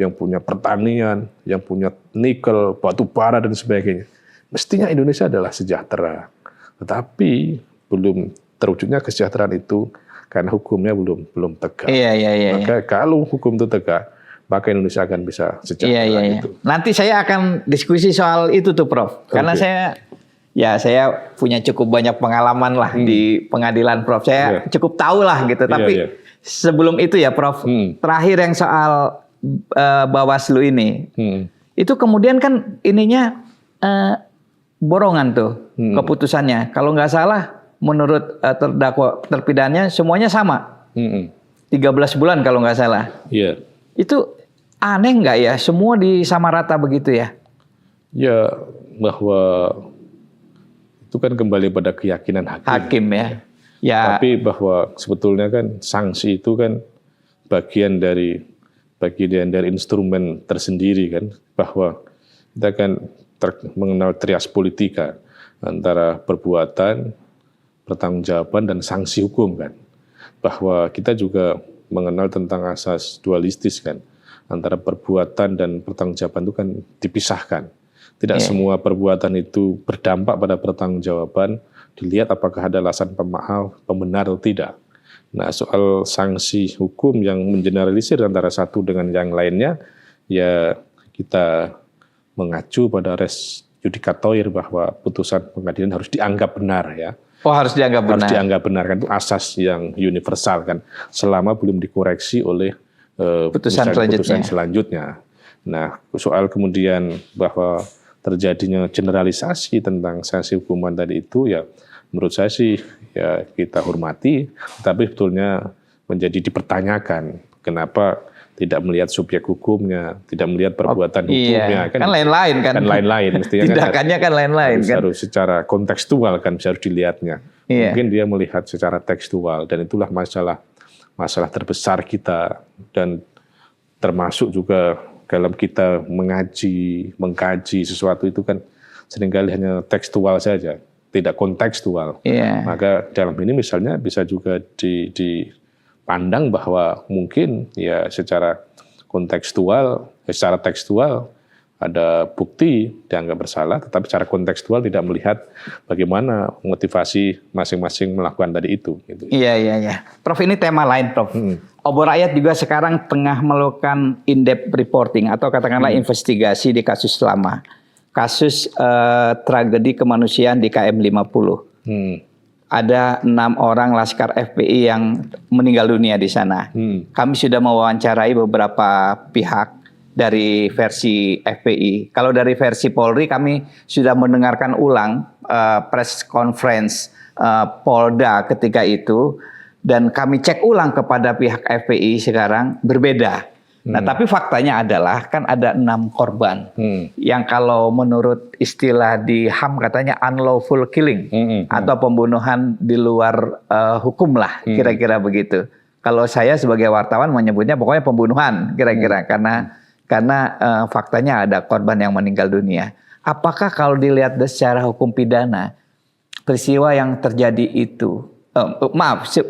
yang punya pertanian, yang punya nikel, batu bara dan sebagainya. Mestinya Indonesia adalah sejahtera. Tetapi belum terwujudnya kesejahteraan itu karena hukumnya belum tegak. Maka kalau hukum itu tegak, maka Indonesia akan bisa sejahtera itu. Nanti saya akan diskusi soal itu tuh, Prof. Karena saya punya cukup banyak pengalaman lah di pengadilan, Prof. Saya cukup tahu lah gitu. Tapi sebelum itu ya, Prof. Terakhir yang soal Bawaslu ini, itu kemudian kan ininya borongan tuh keputusannya. Kalau nggak salah, menurut terdakwa terpidananya semuanya sama. 13 bulan kalau nggak salah. Itu aneh nggak ya? Semua disamarata begitu ya? Ya, bahwa itu kan kembali pada keyakinan hakim. Ya. Tapi bahwa sebetulnya kan sanksi itu kan bagian dari instrumen tersendiri kan, bahwa kita kan mengenal trias politika antara perbuatan, pertanggungjawaban dan sanksi hukum kan. Bahwa kita juga mengenal tentang asas dualistis kan, antara perbuatan dan pertanggungjawaban itu kan dipisahkan. Tidak semua perbuatan itu berdampak pada pertanggungjawaban, dilihat apakah ada alasan pemaaf, pembenar atau tidak. Nah, soal sanksi hukum yang mengeneralisir antara satu dengan yang lainnya, ya kita mengacu pada res judicatoir bahwa putusan pengadilan harus dianggap benar ya. Oh, harus dianggap benar. Harus dianggap benar kan, itu asas yang universal kan, selama belum dikoreksi oleh putusan selanjutnya. Nah, soal kemudian bahwa terjadinya generalisasi tentang sanksi hukuman tadi itu, ya menurut saya sih ya kita hormati, tapi sebetulnya menjadi dipertanyakan kenapa tidak melihat subjek hukumnya, tidak melihat perbuatan hukumnya, kan lain-lain kan. Kan lain-lain, mestinya tindakannya kan lain-lain kan. Harus secara kontekstual kan harus dilihatnya. Mungkin dia melihat secara tekstual, dan itulah masalah terbesar kita, dan termasuk juga dalam kita mengkaji sesuatu itu kan seringkali hanya tekstual saja, tidak kontekstual. Maka dalam ini misalnya bisa juga dipandang bahwa mungkin ya secara tekstual ada bukti dianggap bersalah, tetapi secara kontekstual tidak melihat bagaimana motivasi masing-masing melakukan tadi itu. Gitu. Iya. Prof, ini tema lain, Prof. Obor Rakyat juga sekarang tengah melakukan in-depth reporting atau katakanlah investigasi di kasus lama. Kasus tragedi kemanusiaan di KM 50. Ada 6 orang laskar FPI yang meninggal dunia di sana. Kami sudah mewawancarai beberapa pihak dari versi FPI. Kalau dari versi Polri, kami sudah mendengarkan ulang press conference Polda ketika itu, dan kami cek ulang kepada pihak FPI sekarang berbeda. Nah, tapi faktanya adalah kan ada 6 korban yang kalau menurut istilah di HAM katanya unlawful killing atau pembunuhan di luar hukum lah, kira-kira begitu. Kalau saya sebagai wartawan menyebutnya pokoknya pembunuhan kira-kira karena faktanya ada korban yang meninggal dunia. Apakah kalau dilihat secara hukum pidana, peristiwa yang terjadi itu,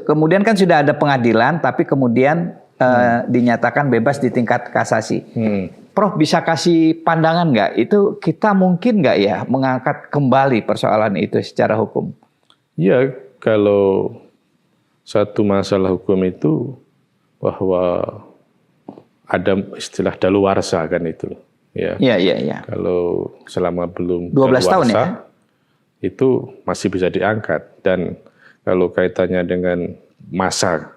kemudian kan sudah ada pengadilan, tapi kemudian dinyatakan bebas di tingkat kasasi. Prof, bisa kasih pandangan nggak? Itu kita mungkin nggak ya mengangkat kembali persoalan itu secara hukum? Ya, kalau satu masalah hukum itu bahwa ada istilah daluarsa kan itu, ya. Iya. Kalau selama belum 12 tahun ya, itu masih bisa diangkat. Dan kalau kaitannya dengan masa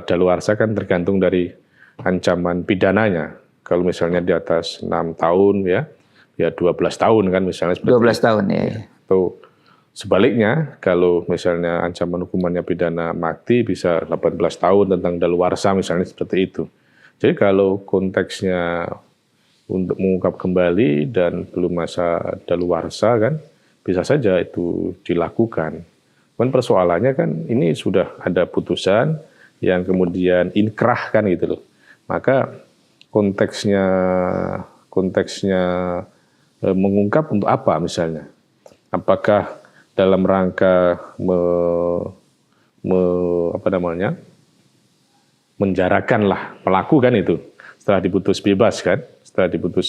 daluarsa kan tergantung dari ancaman pidananya. Kalau misalnya di atas 6 tahun ya 12 tahun kan misalnya. 12 tahun ya. Atau sebaliknya, kalau misalnya ancaman hukumannya pidana mati bisa 18 tahun tentang daluarsa misalnya, seperti itu. Jadi kalau konteksnya untuk mengungkap kembali dan belum masa daluarsa kan bisa saja itu dilakukan. Kan persoalannya kan ini sudah ada putusan yang kemudian inkrah kan gitu loh. Maka konteksnya mengungkap untuk apa misalnya? Apakah dalam rangka menjarakanlah pelaku kan itu setelah diputus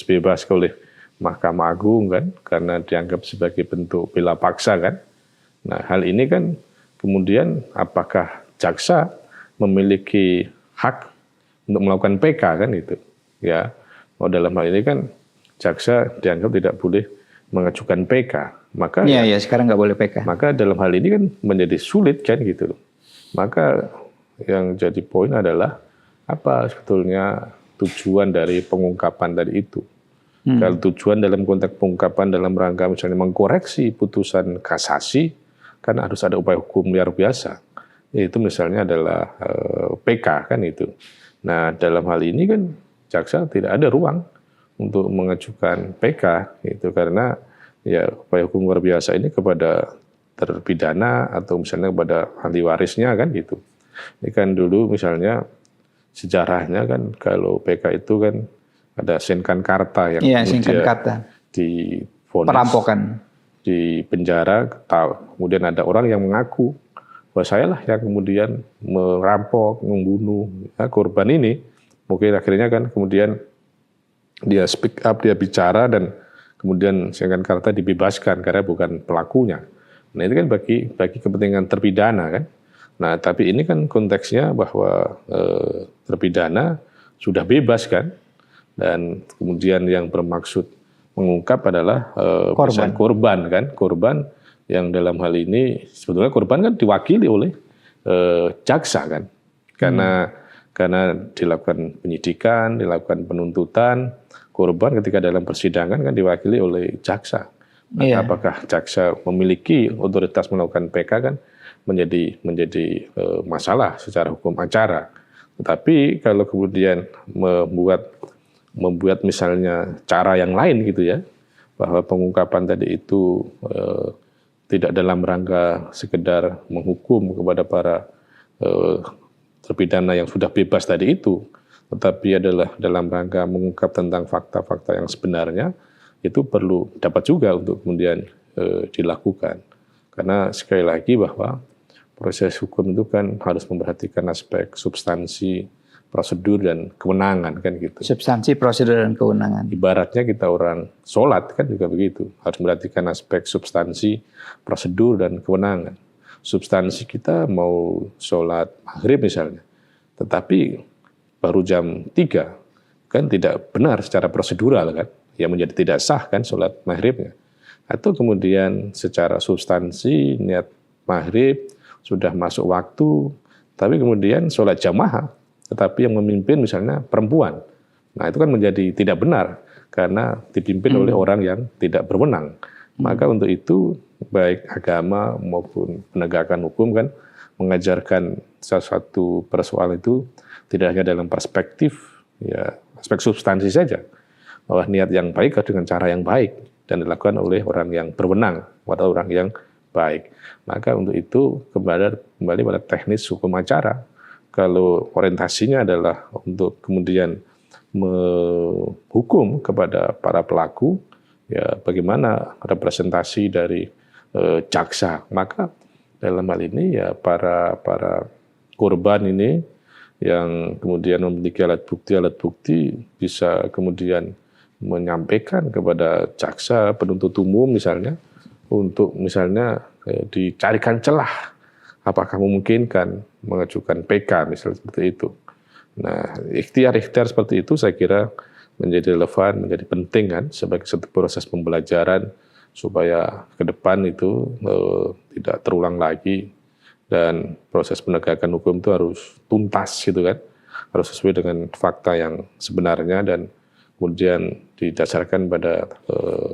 bebas oleh Mahkamah Agung kan, karena dianggap sebagai bentuk bela paksa kan. Nah, hal ini kan kemudian apakah jaksa memiliki hak untuk melakukan PK kan itu ya. Dalam hal ini kan jaksa dianggap tidak boleh mengajukan PK. Maka sekarang nggak boleh PK. Maka dalam hal ini kan menjadi sulit kan gitu. Maka yang jadi poin adalah apa sebetulnya tujuan dari pengungkapan tadi itu. Kalau tujuan dalam konteks pengungkapan dalam rangka misalnya mengkoreksi putusan kasasi, kan harus ada upaya hukum luar biasa. Itu misalnya adalah PK kan itu. Nah, dalam hal ini kan jaksa tidak ada ruang untuk mengajukan PK itu, karena ya upaya hukum luar biasa ini kepada terpidana atau misalnya kepada ahli warisnya kan gitu. Ini kan dulu misalnya sejarahnya kan kalau PK itu kan ada Senkankarta yang divonis perampokan di penjara, kemudian ada orang yang mengaku bahwa saya lah yang kemudian merampok, membunuh korban ini. Mungkin akhirnya kan kemudian dia speak up, dia bicara, dan kemudian Senkankarta dibebaskan karena bukan pelakunya. Nah, itu kan bagi kepentingan terpidana kan. Nah, tapi ini kan konteksnya bahwa terpidana sudah bebas kan, dan kemudian yang bermaksud mengungkap adalah korban kan, korban yang dalam hal ini sebetulnya korban kan diwakili oleh jaksa kan, karena dilakukan penyidikan, dilakukan penuntutan, korban ketika dalam persidangan kan diwakili oleh jaksa. Maka apakah jaksa memiliki otoritas melakukan PK kan menjadi masalah secara hukum acara. Tetapi kalau kemudian membuat misalnya cara yang lain gitu ya, bahwa pengungkapan tadi itu tidak dalam rangka sekedar menghukum kepada para terpidana yang sudah bebas tadi itu, tetapi adalah dalam rangka mengungkap tentang fakta-fakta yang sebenarnya, itu perlu dapat juga untuk kemudian dilakukan. Karena sekali lagi bahwa proses hukum itu kan harus memperhatikan aspek substansi, prosedur, dan kewenangan kan gitu. Substansi, prosedur, dan kewenangan. Ibaratnya kita orang sholat kan juga begitu, harus memperhatikan aspek substansi, prosedur, dan kewenangan. Substansi kita mau sholat maghrib misalnya, tetapi baru jam 3, kan tidak benar secara prosedural kan, yang menjadi tidak sah kan sholat maghribnya. Atau kemudian secara substansi niat maghrib sudah masuk waktu, tapi kemudian sholat jamaah, tetapi yang memimpin misalnya perempuan. Nah itu kan menjadi tidak benar, karena dipimpin oleh orang yang tidak berwenang. Maka untuk itu, baik agama maupun penegakan hukum kan mengajarkan salah satu persoalan itu tidak hanya dalam perspektif ya aspek substansi saja, bahwa niat yang baik harus dengan cara yang baik dan dilakukan oleh orang yang berwenang atau orang yang baik. Maka untuk itu kembali pada teknis hukum acara. Kalau orientasinya adalah untuk kemudian menghukum kepada para pelaku, ya bagaimana representasi dari jaksa. Maka dalam hal ini ya para korban ini yang kemudian memiliki alat bukti bisa kemudian menyampaikan kepada jaksa penuntut umum misalnya, untuk misalnya dicarikan celah apakah memungkinkan mengajukan PK misalnya seperti itu. Nah, ikhtiar-ikhtiar seperti itu saya kira menjadi relevan, menjadi penting kan sebagai satu proses pembelajaran supaya ke depan itu tidak terulang lagi, dan proses penegakan hukum itu harus tuntas gitu kan, harus sesuai dengan fakta yang sebenarnya dan kemudian didasarkan pada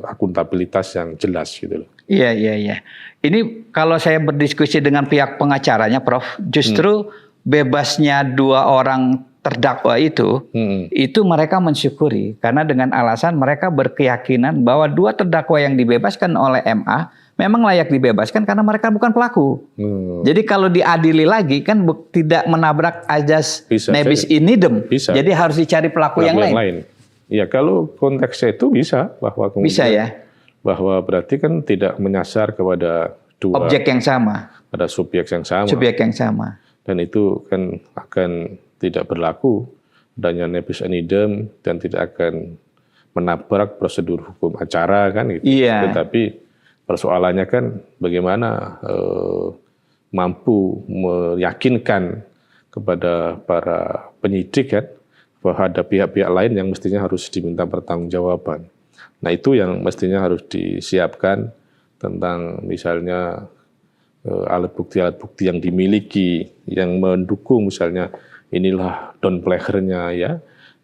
akuntabilitas yang jelas gitu loh. Iya. Ini kalau saya berdiskusi dengan pihak pengacaranya, Prof, justru bebasnya 2 orang terdakwa itu mereka mensyukuri, karena dengan alasan mereka berkeyakinan bahwa 2 terdakwa yang dibebaskan oleh MA memang layak dibebaskan karena mereka bukan pelaku. Jadi kalau diadili lagi kan tidak menabrak azas nebis in idem. Jadi harus dicari pelaku yang lain. Ya kalau konteksnya itu bisa bahwa kemudian bisa ya, bahwa berarti kan tidak menyasar kepada 2 objek yang sama, pada subjek yang sama. Subjek yang sama. Dan itu kan akan tidak berlaku adanya nebis in idem dan tidak akan menabrak prosedur hukum acara kan gitu. Iya. Tetapi persoalannya kan bagaimana mampu meyakinkan kepada para penyidik kan bahwa ada pihak-pihak lain yang mestinya harus diminta pertanggungjawaban. Nah itu yang mestinya harus disiapkan tentang misalnya alat bukti yang dimiliki yang mendukung misalnya inilah don plegernya ya,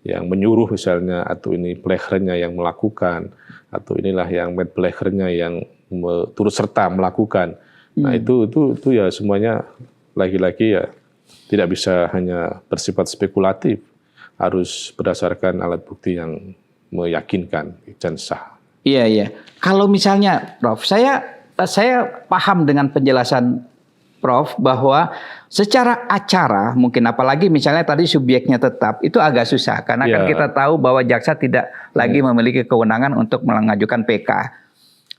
yang menyuruh misalnya, atau ini plegernya yang melakukan, atau inilah yang med plegernya yang turut serta melakukan. Nah itu ya semuanya lagi-lagi ya tidak bisa hanya bersifat spekulatif, harus berdasarkan alat bukti yang meyakinkan dan sah. Iya. Kalau misalnya, Prof, saya paham dengan penjelasan Prof bahwa secara acara mungkin, apalagi misalnya tadi subjeknya tetap, itu agak susah karena kan kita tahu bahwa jaksa tidak lagi memiliki kewenangan untuk mengajukan PK.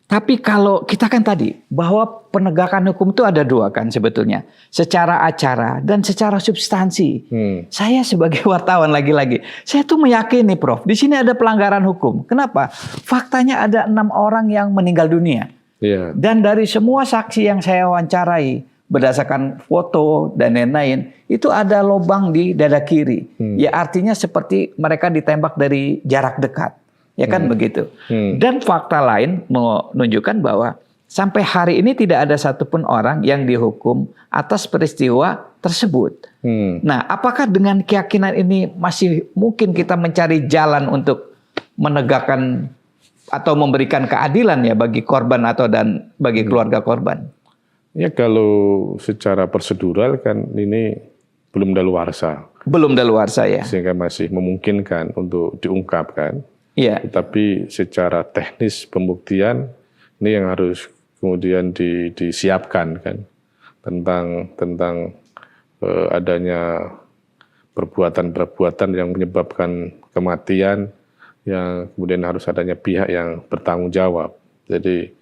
Tapi kalau kita kan tadi bahwa penegakan hukum itu ada 2 kan sebetulnya, secara acara dan secara substansi. Saya sebagai wartawan lagi-lagi, saya tuh meyakini Prof, di sini ada pelanggaran hukum. Kenapa? Faktanya ada 6 orang yang meninggal dunia. Dan dari semua saksi yang saya wawancarai, berdasarkan foto dan lain-lain, itu ada lubang di dada kiri. Ya artinya seperti mereka ditembak dari jarak dekat. Ya kan begitu. Dan fakta lain menunjukkan bahwa sampai hari ini tidak ada satupun orang yang dihukum atas peristiwa tersebut. Nah, apakah dengan keyakinan ini masih mungkin kita mencari jalan untuk menegakkan atau memberikan keadilan ya bagi korban atau dan bagi keluarga korban? Ya kalau secara prosedural kan ini belum daluarsa. Belum daluarsa ya. Sehingga masih memungkinkan untuk diungkapkan. Iya. Tetapi secara teknis pembuktian ini yang harus kemudian disiapkan kan tentang adanya perbuatan-perbuatan yang menyebabkan kematian yang kemudian harus adanya pihak yang bertanggung jawab. Jadi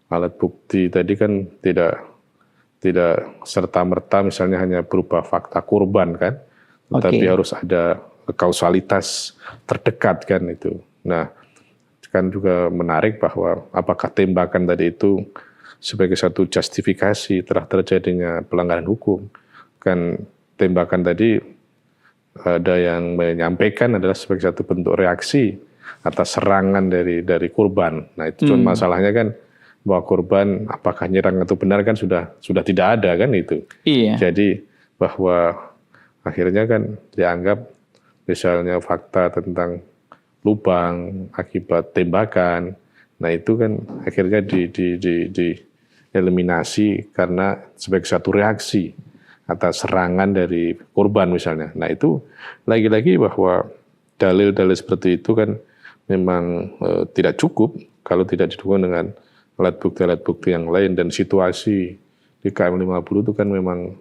alat bukti tadi kan tidak serta-merta misalnya hanya berupa fakta korban kan, tetapi harus ada kausalitas terdekat kan itu. Nah, kan juga menarik bahwa apakah tembakan tadi itu sebagai satu justifikasi telah terjadinya pelanggaran hukum. Kan tembakan tadi ada yang menyampaikan adalah sebagai satu bentuk reaksi atas serangan dari korban. Nah itu cuma masalahnya kan bahwa korban apakah nyerang atau benar kan sudah tidak ada kan itu. Iya. Jadi bahwa akhirnya kan dianggap misalnya fakta tentang lubang akibat tembakan. Nah itu kan akhirnya dieliminasi karena sebagai satu reaksi atas serangan dari korban misalnya. Nah itu lagi-lagi bahwa dalil-dalil seperti itu kan memang tidak cukup kalau tidak didukung dengan alat bukti yang lain, dan situasi di KM 50 itu kan memang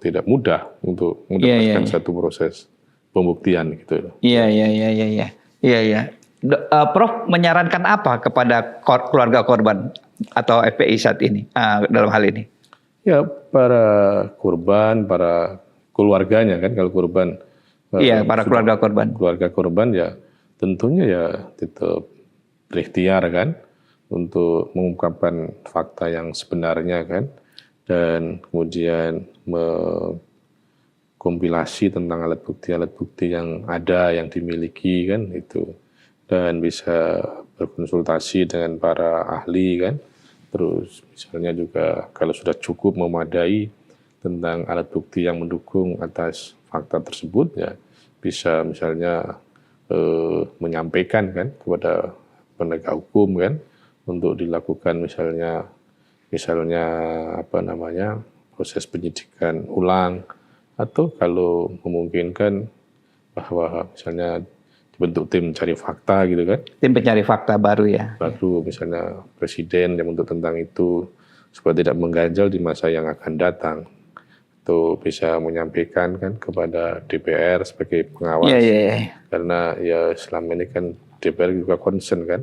tidak mudah untuk mendapatkan satu proses pembuktian gitu. Iya. Prof menyarankan apa kepada keluarga korban atau FPI saat ini dalam hal ini? Ya, para korban, para keluarganya kan, kalau korban. Iya, para keluarga korban. Keluarga korban ya tentunya ya tetap berikhtiar kan untuk mengungkapkan fakta yang sebenarnya kan, dan kemudian mengkompilasi tentang alat bukti yang ada, yang dimiliki kan itu, dan bisa berkonsultasi dengan para ahli kan. Terus misalnya juga kalau sudah cukup memadai tentang alat bukti yang mendukung atas fakta tersebut ya bisa misalnya menyampaikan kan kepada penegak hukum kan untuk dilakukan misalnya proses penyidikan ulang, atau kalau memungkinkan bahwa misalnya bentuk tim cari fakta gitu kan. Tim pencari fakta baru ya. Baru misalnya presiden yang untuk tentang itu supaya tidak mengganjal di masa yang akan datang. Itu bisa menyampaikan kan kepada DPR sebagai pengawas. Iya. Karena ya selama ini kan DPR juga concern kan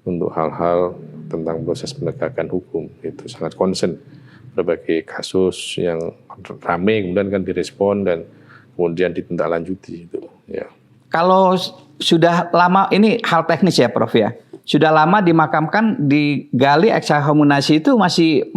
untuk hal-hal tentang proses penegakan hukum. Itu sangat concern. Berbagai kasus yang ramai kemudian kan direspon dan kemudian ditindaklanjuti itu ya. Kalau sudah lama, ini hal teknis ya Prof ya, sudah lama dimakamkan, digali ekshumasi itu masih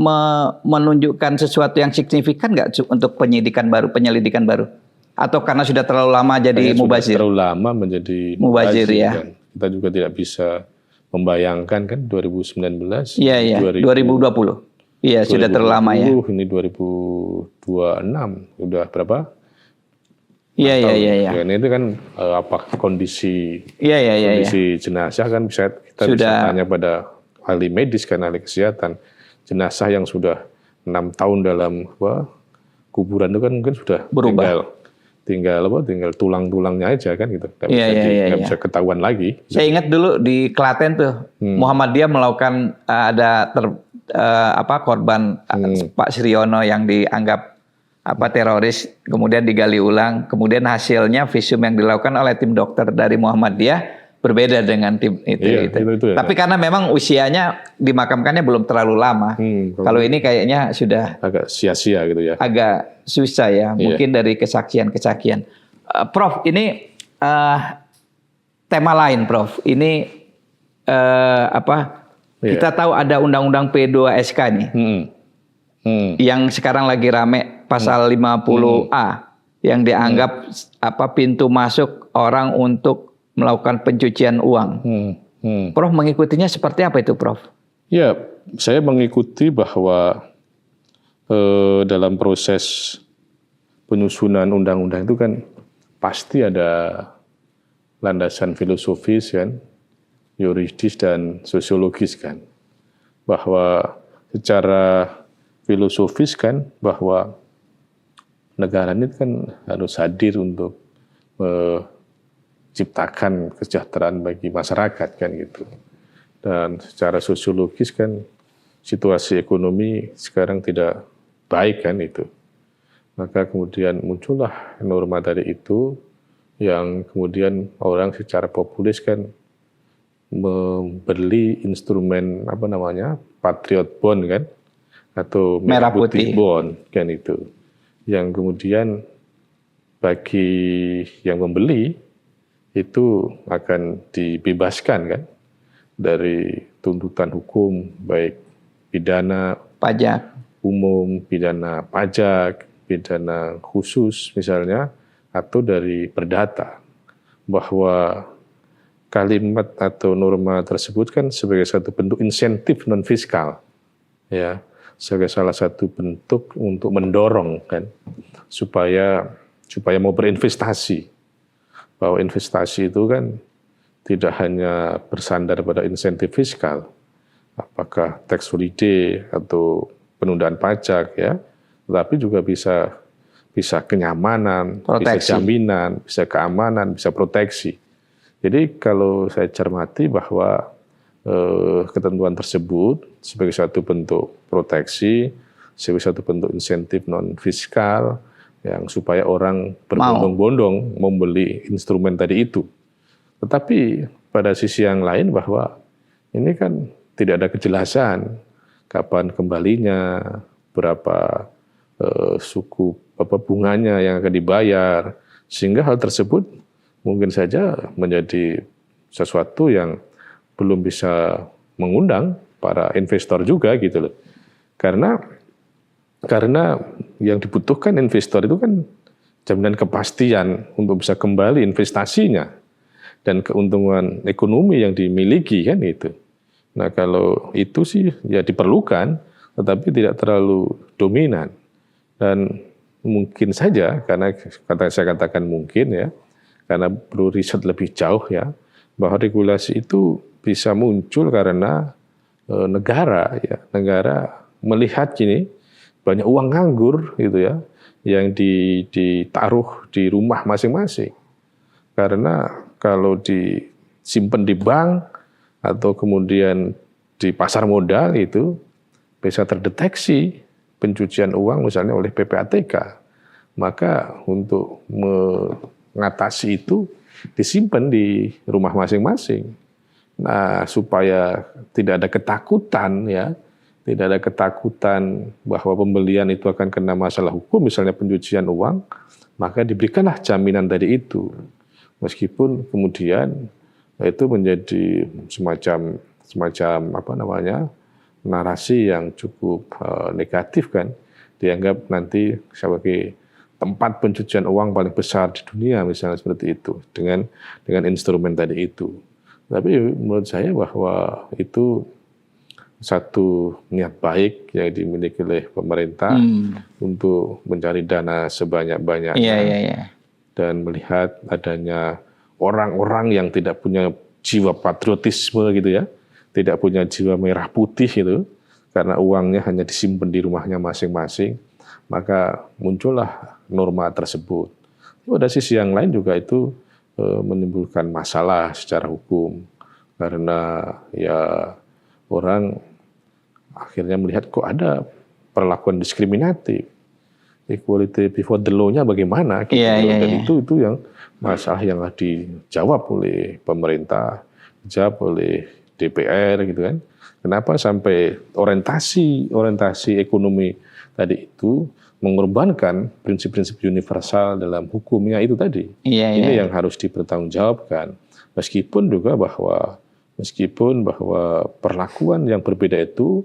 menunjukkan sesuatu yang signifikan nggak untuk penyelidikan baru? Atau karena sudah terlalu lama jadi mubazir? Terlalu lama menjadi mubazir ya. Kan. Kita juga tidak bisa membayangkan kan 2019. Iya. 2020. Iya, sudah terlalu lama ya. Ini 2026 udah berapa? Iya. Ini itu kan kondisi jenazah kan bisa bisa tanya pada ahli medis kan, ahli kesehatan. Jenazah yang sudah 6 tahun dalam kuburan itu kan mungkin sudah berubah. Tinggal tulang-tulangnya aja kan gitu. Nggak bisa ketahuan lagi. Saya ingat dulu di Klaten tuh Muhammadiyah melakukan korban Pak Siriono yang dianggap teroris, kemudian digali ulang, kemudian hasilnya visum yang dilakukan oleh tim dokter dari Muhammadiyah berbeda dengan tim itu. Itu ya. Tapi karena memang usianya dimakamkannya belum terlalu lama. Kalau ini kayaknya sudah agak sia-sia gitu ya. Agak susah ya, mungkin dari kesaksian. Prof, ini tema lain, Prof. Ini kita tahu ada Undang-Undang P2SK nih. Yang sekarang lagi rame pasal 50A yang dianggap pintu masuk orang untuk melakukan pencucian uang. Prof mengikutinya seperti apa itu, Prof? Ya, saya mengikuti bahwa dalam proses penyusunan undang-undang itu kan pasti ada landasan filosofis kan yuridis dan sosiologis kan, bahwa secara filosofis kan bahwa negara ini kan harus hadir untuk menciptakan kesejahteraan bagi masyarakat kan gitu. Dan secara sosiologis kan situasi ekonomi sekarang tidak baik kan itu. Maka kemudian muncullah norma tadi itu yang kemudian orang secara populis kan membeli instrumen Patriot Bond kan, atau merah putih bond kan itu, yang kemudian bagi yang membeli itu akan dibebaskan kan dari tuntutan hukum, baik pidana pajak umum, pidana pajak, pidana khusus misalnya, atau dari perdata, bahwa kalimat atau norma tersebut kan sebagai satu bentuk insentif non fiskal, ya, sebagai salah satu bentuk untuk mendorong kan supaya mau berinvestasi, bahwa investasi itu kan tidak hanya bersandar pada insentif fiskal, apakah tax holiday atau penundaan pajak ya, tapi juga bisa kenyamanan, proteksi, bisa jaminan, bisa keamanan, bisa proteksi. Jadi kalau saya cermati bahwa ketentuan tersebut sebagai satu bentuk proteksi, sebagai satu bentuk insentif non fiskal yang supaya orang berbondong-bondong membeli instrumen tadi itu. Tetapi pada sisi yang lain bahwa ini kan tidak ada kejelasan kapan kembalinya, berapa suku bunganya yang akan dibayar, sehingga hal tersebut mungkin saja menjadi sesuatu yang belum bisa mengundang para investor juga gitu loh. Karena yang dibutuhkan investor itu kan jaminan kepastian untuk bisa kembali investasinya dan keuntungan ekonomi yang dimiliki kan itu. Nah kalau itu sih ya diperlukan, tetapi tidak terlalu dominan. Dan mungkin saja, karena saya katakan mungkin ya, karena perlu riset lebih jauh ya, bahwa regulasi itu bisa muncul karena negara melihat gini, banyak uang nganggur gitu ya, yang ditaruh di rumah masing-masing. Karena kalau disimpan di bank atau kemudian di pasar modal itu bisa terdeteksi pencucian uang misalnya oleh PPATK, maka untuk mengatasi itu disimpan di rumah masing-masing. Nah, supaya tidak ada ketakutan ya, tidak ada ketakutan bahwa pembelian itu akan kena masalah hukum, misalnya pencucian uang, maka diberikanlah jaminan tadi itu. Meskipun kemudian itu menjadi semacam narasi yang cukup negatif kan, dianggap nanti sebagai tempat pencucian uang paling besar di dunia misalnya seperti itu dengan instrumen tadi itu. Tapi menurut saya bahwa itu satu niat baik yang dimiliki oleh pemerintah untuk mencari dana sebanyak-banyaknya dan melihat adanya orang-orang yang tidak punya jiwa patriotisme gitu ya, tidak punya jiwa merah putih gitu, karena uangnya hanya disimpan di rumahnya masing-masing, maka muncullah norma tersebut. Pada sisi yang lain juga itu menimbulkan masalah secara hukum, karena ya orang akhirnya melihat kok ada perlakuan diskriminatif, equality before the law-nya bagaimana, gitu. Dan itu yang masalah yang dijawab oleh pemerintah, dijawab oleh DPR gitu kan. Kenapa sampai orientasi ekonomi tadi itu mengorbankan prinsip-prinsip universal dalam hukumnya itu tadi. Ini yang harus dipertanggungjawabkan. Meskipun bahwa perlakuan yang berbeda itu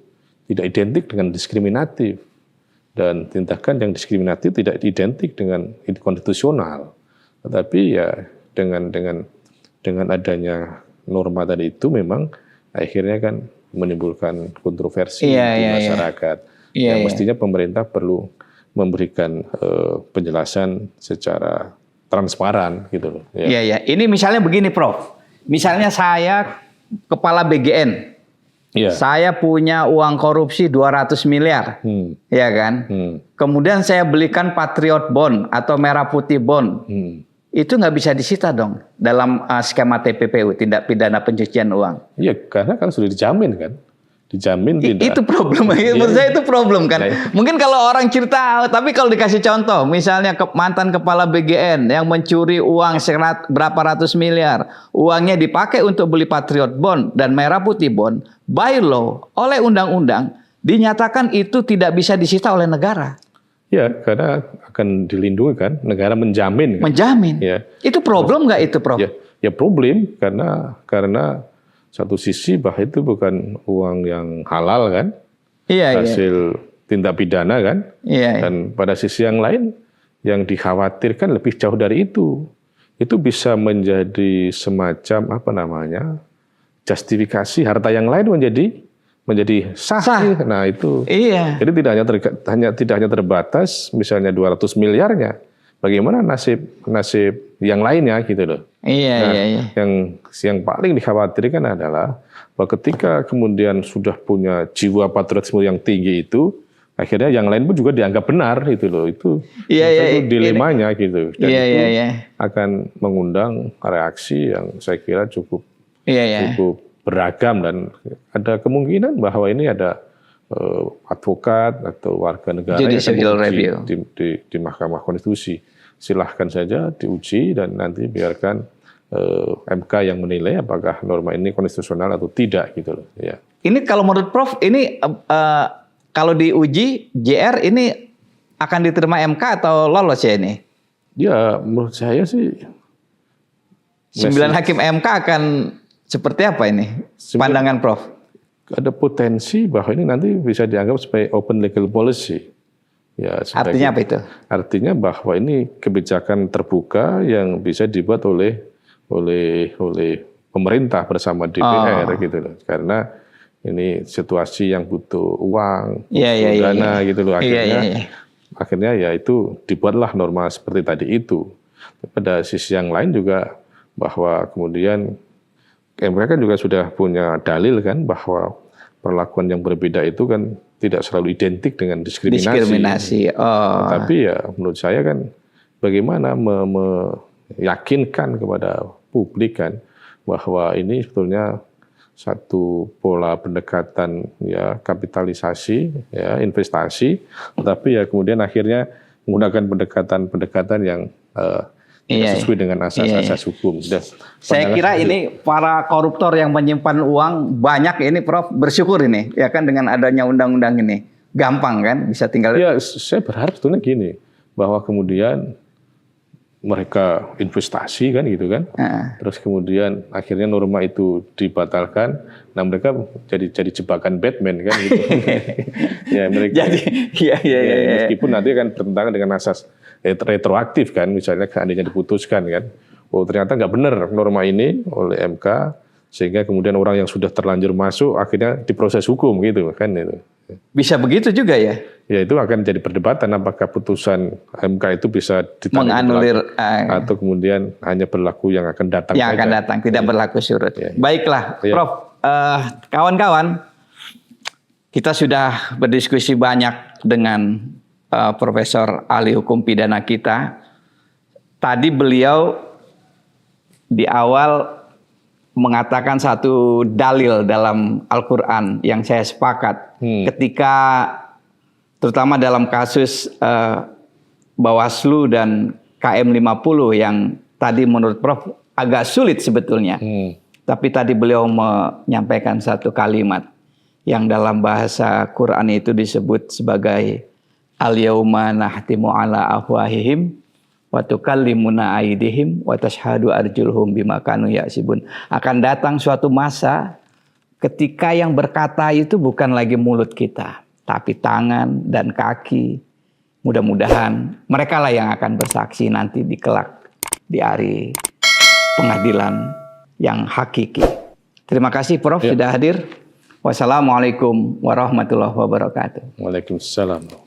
tidak identik dengan diskriminatif, dan tindakan yang diskriminatif tidak identik dengan konstitusional. Tetapi ya dengan adanya norma tadi itu memang akhirnya kan menimbulkan kontroversi di masyarakat. Yang mestinya pemerintah perlu memberikan penjelasan secara transparan gitu loh. Iya. Ini misalnya begini, Prof. Misalnya saya kepala BGN. Iya. Saya punya uang korupsi 200 miliar. Ya kan? Kemudian saya belikan Patriot Bond atau Merah Putih Bond. Itu nggak bisa disita dong dalam skema TPPU, tindak pidana pencucian uang. Iya, karena kan sudah dijamin kan. Dijamin tidak. Itu problem. Menurut saya itu problem kan. Mungkin kalau orang cerita, tapi kalau dikasih contoh, misalnya mantan kepala BGN yang mencuri uang berapa ratus miliar, uangnya dipakai untuk beli Patriot Bond dan Merah Putih Bond, by law, oleh undang-undang, dinyatakan itu tidak bisa disita oleh negara. Ya, karena akan dilindungi kan, negara menjamin. Kan? Menjamin. Ya. Itu problem nggak itu, Prof? Ya problem karena satu sisi bahwa itu bukan uang yang halal kan, hasil tindak pidana kan, dan pada sisi yang lain yang dikhawatirkan lebih jauh dari itu bisa menjadi semacam justifikasi harta yang lain menjadi sah. Nah itu, jadi tidak hanya terbatas misalnya 200 miliarnya. Bagaimana nasib yang lainnya gitu loh. Yang paling dikhawatirkan adalah bahwa ketika kemudian sudah punya jiwa patriotisme yang tinggi itu, akhirnya yang lain pun juga dianggap benar gitu loh. Itu dilemanya gitu. Dan itu akan mengundang reaksi yang saya kira cukup beragam, dan ada kemungkinan bahwa ini ada advokat atau warga negara yang di Mahkamah Konstitusi. Silahkan saja diuji dan nanti biarkan MK yang menilai apakah norma ini konstitusional atau tidak gitu loh. Ya. Ini kalau menurut Prof, ini kalau diuji JR ini akan diterima MK atau lolos ya ini? Ya menurut saya sih 9 hakim MK akan seperti apa ini pandangan Prof? Ada potensi bahwa ini nanti bisa dianggap sebagai open legal policy. Ya, artinya apa itu? Artinya bahwa ini kebijakan terbuka yang bisa dibuat oleh pemerintah bersama DPR gitu loh. Karena ini situasi yang butuh uang, butuh dana gitu loh. Akhirnya ya itu dibuatlah norma seperti tadi itu. Pada sisi yang lain juga bahwa kemudian MK kan juga sudah punya dalil kan bahwa perlakuan yang berbeda itu kan tidak selalu identik dengan diskriminasi. Tapi ya menurut saya kan bagaimana meyakinkan kepada publik kan bahwa ini sebetulnya satu pola pendekatan ya kapitalisasi ya investasi, tapi ya kemudian akhirnya menggunakan pendekatan yang sesuai dengan asas-asas hukum. Saya kira ini para koruptor yang menyimpan uang banyak ini, Prof, bersyukur ini, ya kan, dengan adanya undang-undang ini. Gampang kan, bisa tinggal. Ya, saya berharap sebetulnya gini, bahwa kemudian mereka investasi kan gitu kan, terus kemudian akhirnya norma itu dibatalkan, nah mereka jadi jebakan Batman kan gitu. Ya mereka. Meskipun nanti akan bertentangan dengan asas retroaktif kan, misalnya seandainya diputuskan kan, oh ternyata nggak benar norma ini oleh MK, sehingga kemudian orang yang sudah terlanjur masuk akhirnya diproses hukum gitu kan itu. Bisa begitu juga ya? Ya itu akan jadi perdebatan apakah putusan MK itu bisa menganulir atau kemudian hanya berlaku yang akan datang. Yang akan datang, tidak berlaku surut. Baiklah, Prof, kawan-kawan, kita sudah berdiskusi banyak dengan Profesor ahli hukum pidana kita. Tadi beliau di awal mengatakan satu dalil dalam Al-Quran yang saya sepakat. Ketika terutama dalam kasus Bawaslu dan KM 50 yang tadi menurut Prof agak sulit sebetulnya. Tapi tadi beliau menyampaikan satu kalimat yang dalam bahasa Quran itu disebut sebagai al-yauma nahtimu ala afwahihim wa tukallimuna aydihim wa tashhadu arjuluhum bima kanu yaksibun. Akan datang suatu masa ketika yang berkata itu bukan lagi mulut kita, tapi tangan dan kaki. Mudah-mudahan mereka lah yang akan bersaksi nanti di kelak di hari pengadilan yang hakiki. Terima kasih Prof sudah hadir. Wassalamualaikum warahmatullahi wabarakatuh. Waalaikumsalam.